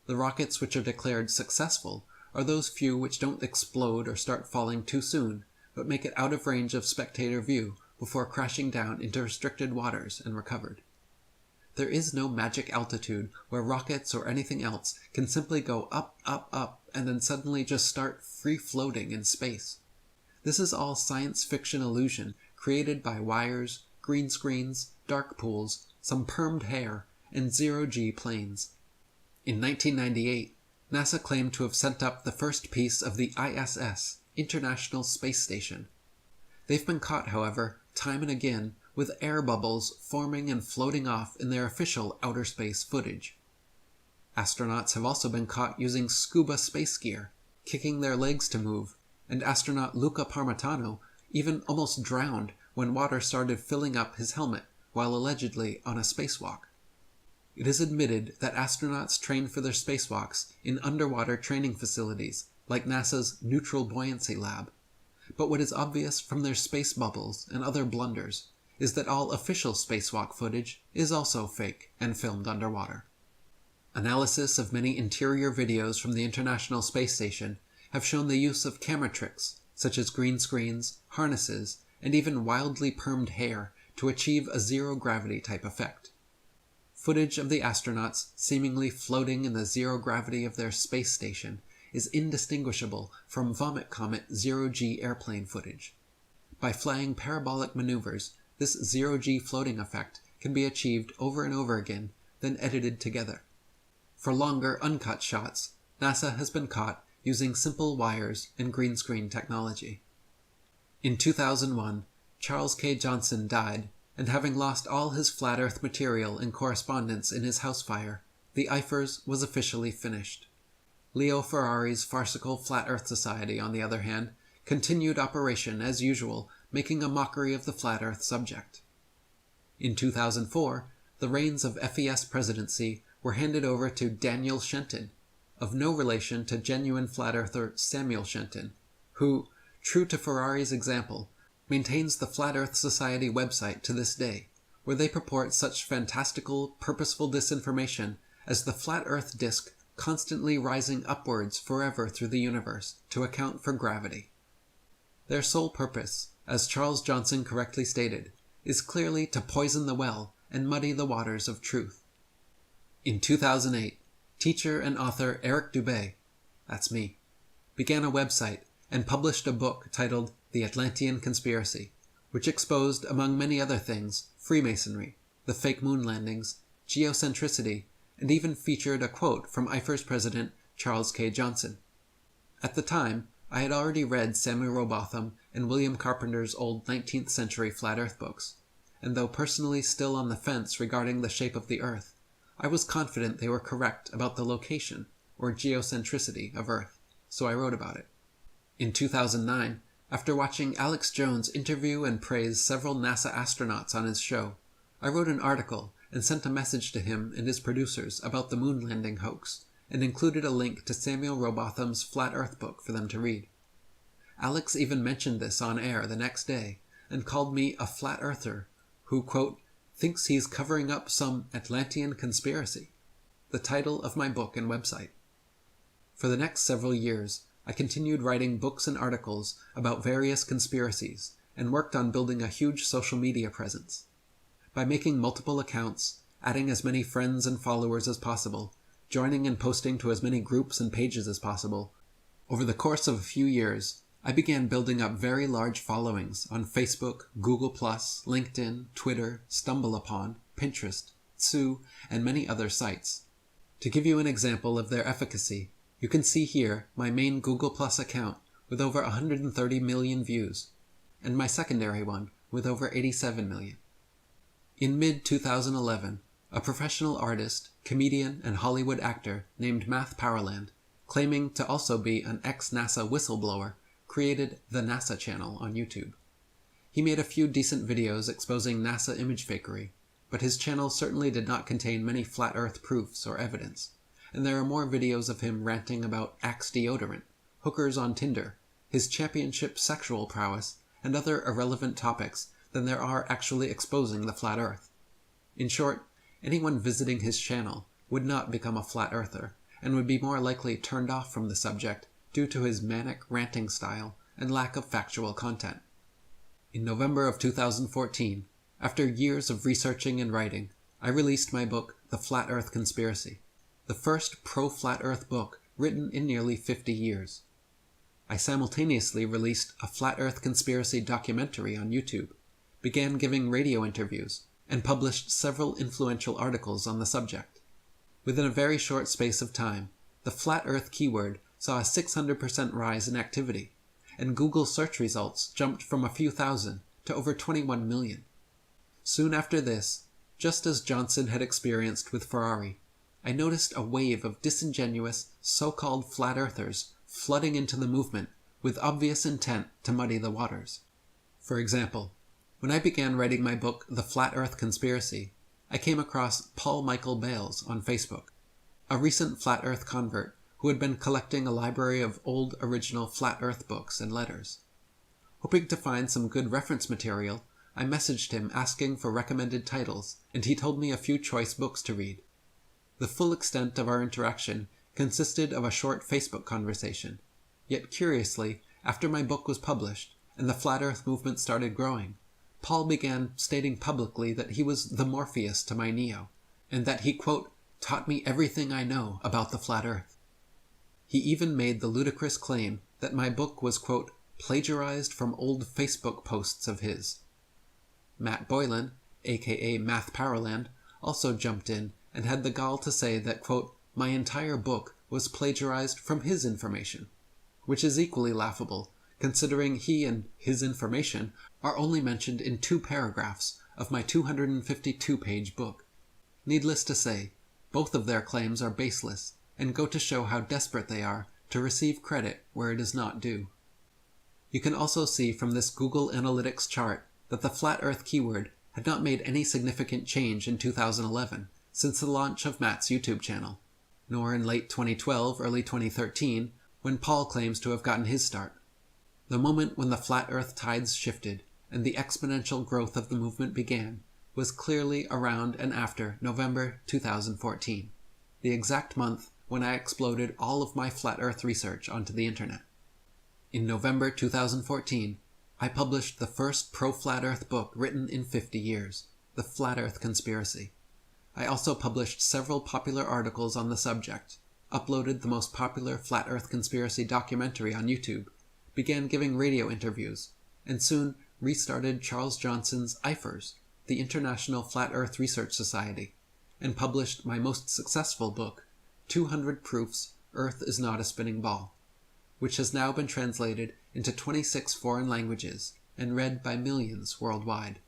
The rockets which are declared successful are those few which don't explode or start falling too soon, but make it out of range of spectator view before crashing down into restricted waters and recovered. There is no magic altitude where rockets or anything else can simply go up, up, up, and then suddenly just start free-floating in space. This is all science fiction illusion created by wires, green screens, dark pools, some permed hair, and zero-G planes. In 1998, NASA claimed to have sent up the first piece of the ISS, International Space Station. They've been caught, however, time and again, with air bubbles forming and floating off in their official outer space footage. Astronauts have also been caught using scuba space gear, kicking their legs to move, and astronaut Luca Parmitano even almost drowned when water started filling up his helmet while allegedly on a spacewalk. It is admitted that astronauts train for their spacewalks in underwater training facilities like NASA's Neutral Buoyancy Lab. But what is obvious from their space bubbles and other blunders is that all official spacewalk footage is also fake and filmed underwater. Analysis of many interior videos from the International Space Station have shown the use of camera tricks, such as green screens, harnesses, and even wildly permed hair to achieve a zero-gravity type effect. Footage of the astronauts seemingly floating in the zero-gravity of their space station is indistinguishable from Vomit Comet zero-G airplane footage. By flying parabolic maneuvers, this zero-G floating effect can be achieved over and over again, then edited together. For longer, uncut shots, NASA has been caught using simple wires and green screen technology. In 2001, Charles K. Johnson died, and having lost all his flat Earth material and correspondence in his house fire, the IFERS was officially finished. Leo Ferrari's farcical Flat Earth Society, on the other hand, continued operation as usual, making a mockery of the Flat Earth subject. In 2004, the reins of FES presidency were handed over to Daniel Shenton, of no relation to genuine Flat Earther Samuel Shenton, who, true to Ferrari's example, maintains the Flat Earth Society website to this day, where they purport such fantastical, purposeful disinformation as the flat Earth disk constantly rising upwards forever through the universe to account for gravity. Their sole purpose, as Charles Johnson correctly stated, is clearly to poison the well and muddy the waters of truth. In 2008, teacher and author Eric Dubé, that's me, began a website and published a book titled The Atlantean Conspiracy, which exposed, among many other things, Freemasonry, the fake moon landings, geocentricity, and even featured a quote from IFERS president Charles K. Johnson. At the time, I had already read Samuel Rowbotham and William Carpenter's old 19th century flat Earth books, and though personally still on the fence regarding the shape of the Earth, I was confident they were correct about the location, or geocentricity, of Earth, so I wrote about it. In 2009, after watching Alex Jones interview and praise several NASA astronauts on his show, I wrote an article and sent a message to him and his producers about the moon landing hoax, and included a link to Samuel Rowbotham's Flat Earth book for them to read. Alex even mentioned this on air the next day, and called me a flat earther who, quote, thinks he's covering up some Atlantean conspiracy, the title of my book and website. For the next several years, I continued writing books and articles about various conspiracies and worked on building a huge social media presence. By making multiple accounts, adding as many friends and followers as possible, joining and posting to as many groups and pages as possible, over the course of a few years, I began building up very large followings on Facebook, Google+, LinkedIn, Twitter, StumbleUpon, Pinterest, Tsu, and many other sites. To give you an example of their efficacy, you can see here my main Google+ account with over 130 million views, and my secondary one with over 87 million. In mid-2011, a professional artist, comedian, and Hollywood actor named Math Powerland, claiming to also be an ex-NASA whistleblower, created the NASA channel on YouTube. He made a few decent videos exposing NASA image fakery, but his channel certainly did not contain many flat earth proofs or evidence, and there are more videos of him ranting about Axe deodorant, hookers on Tinder, his championship sexual prowess, and other irrelevant topics than there are actually exposing the flat earth. In short, anyone visiting his channel would not become a flat earther, and would be more likely turned off from the subject due to his manic ranting style and lack of factual content. In November of 2014, after years of researching and writing, I released my book, The Flat Earth Conspiracy, the first pro-flat earth book written in nearly 50 years. I simultaneously released a flat earth conspiracy documentary on YouTube, began giving radio interviews, and published several influential articles on the subject. Within a very short space of time, the flat earth keyword saw a 600% rise in activity, and Google search results jumped from a few thousand to over 21 million. Soon after this, just as Johnson had experienced with Ferrari, I noticed a wave of disingenuous, so-called flat earthers flooding into the movement with obvious intent to muddy the waters. For example, when I began writing my book, The Flat Earth Conspiracy, I came across Paul Michael Bales on Facebook, a recent flat earth convert who had been collecting a library of old original flat earth books and letters. Hoping to find some good reference material, I messaged him asking for recommended titles, and he told me a few choice books to read. The full extent of our interaction consisted of a short Facebook conversation, yet curiously, after my book was published and the flat earth movement started growing, Paul began stating publicly that he was the Morpheus to my Neo, and that he, quote, taught me everything I know about the flat earth. He even made the ludicrous claim that my book was, quote, plagiarized from old Facebook posts of his. Matt Boylan, aka Math Powerland, also jumped in and had the gall to say that, quote, my entire book was plagiarized from his information, which is equally laughable, considering he and his information are only mentioned in 2 paragraphs of my 252-page book. Needless to say, both of their claims are baseless and go to show how desperate they are to receive credit where it is not due. You can also see from this Google Analytics chart that the flat earth keyword had not made any significant change in 2011 since the launch of Matt's YouTube channel, nor in late 2012, early 2013, when Paul claims to have gotten his start. The moment when the flat earth tides shifted and the exponential growth of the movement began was clearly around and after November 2014, the exact month when I exploded all of my flat earth research onto the internet. In November 2014, I published the first pro-flat earth book written in 50 years, The Flat Earth Conspiracy. I also published several popular articles on the subject, uploaded the most popular flat earth conspiracy documentary on YouTube, began giving radio interviews, and soon restarted Charles Johnson's IFERS, the International Flat Earth Research Society, and published my most successful book, 200 Proofs Earth is Not a Spinning Ball, which has now been translated into 26 foreign languages and read by millions worldwide.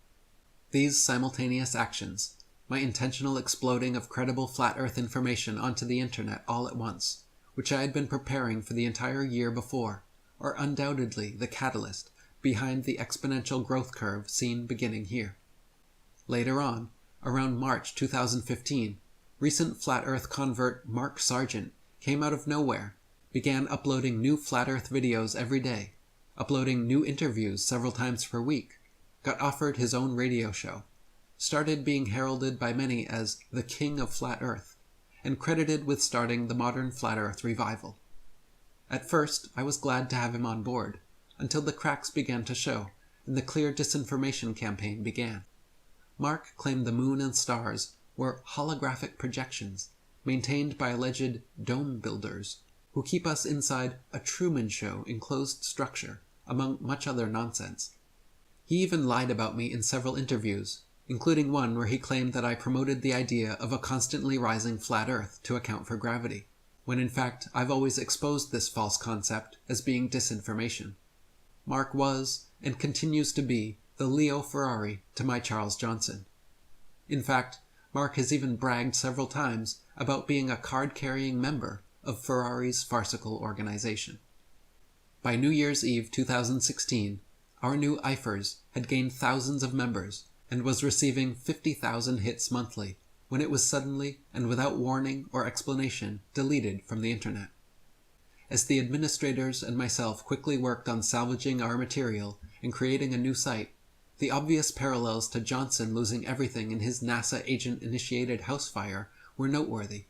These simultaneous actions, my intentional exploding of credible flat earth information onto the internet all at once, which I had been preparing for the entire year before, are undoubtedly the catalyst behind the exponential growth curve seen beginning here. Later on, around March 2015, recent flat earth convert Mark Sargent came out of nowhere, began uploading new flat earth videos every day, uploading new interviews several times per week, got offered his own radio show, started being heralded by many as the King of Flat Earth, and credited with starting the modern Flat Earth revival. At first, I was glad to have him on board, until the cracks began to show, and the clear disinformation campaign began. Mark claimed the moon and stars were holographic projections, maintained by alleged dome builders, who keep us inside a Truman Show enclosed structure, among much other nonsense. He even lied about me in several interviews, including one where he claimed that I promoted the idea of a constantly rising flat Earth to account for gravity, when in fact I've always exposed this false concept as being disinformation. Mark was, and continues to be, the Leo Ferrari to my Charles Johnson. In fact, Mark has even bragged several times about being a card-carrying member of Ferrari's farcical organization. By New Year's Eve 2016, our new IFERS had gained thousands of members and was receiving 50,000 hits monthly when it was suddenly and without warning or explanation deleted from the internet. As the administrators and myself quickly worked on salvaging our material and creating a new site, the obvious parallels to Johnson losing everything in his NASA agent-initiated house fire were noteworthy.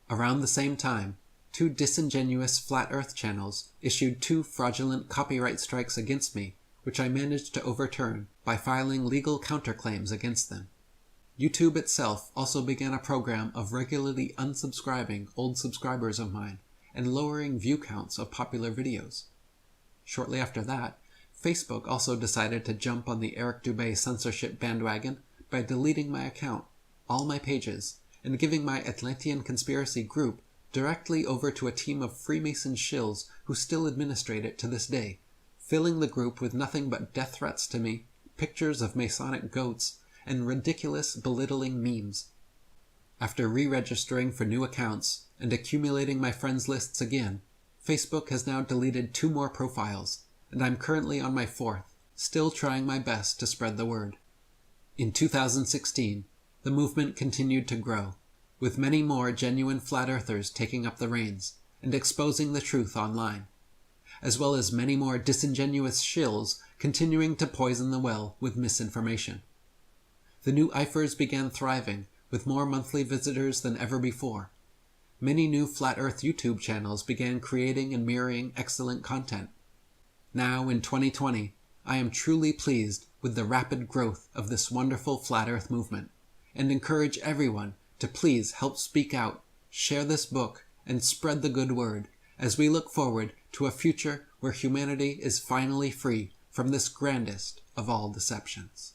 Around the same time, 2 disingenuous Flat Earth channels issued 2 fraudulent copyright strikes against me, which I managed to overturn by filing legal counterclaims against them. YouTube itself also began a program of regularly unsubscribing old subscribers of mine and lowering view counts of popular videos. Shortly after that, Facebook also decided to jump on the Eric Dubé censorship bandwagon by deleting my account, all my pages, and giving my Atlantean conspiracy group directly over to a team of Freemason shills who still administrate it to this day, filling the group with nothing but death threats to me, pictures of Masonic goats, and ridiculous, belittling memes. After re-registering for new accounts and accumulating my friends lists again, Facebook has now deleted 2 more profiles, and I'm currently on my 4th, still trying my best to spread the word. In 2016, the movement continued to grow, with many more genuine flat earthers taking up the reins and exposing the truth online, as well as many more disingenuous shills continuing to poison the well with misinformation. The new IFERS began thriving, with more monthly visitors than ever before. Many new Flat Earth YouTube channels began creating and mirroring excellent content. Now, in 2020, I am truly pleased with the rapid growth of this wonderful Flat Earth movement, and encourage everyone to please help speak out, share this book, and spread the good word, as we look forward to a future where humanity is finally free from this grandest of all deceptions.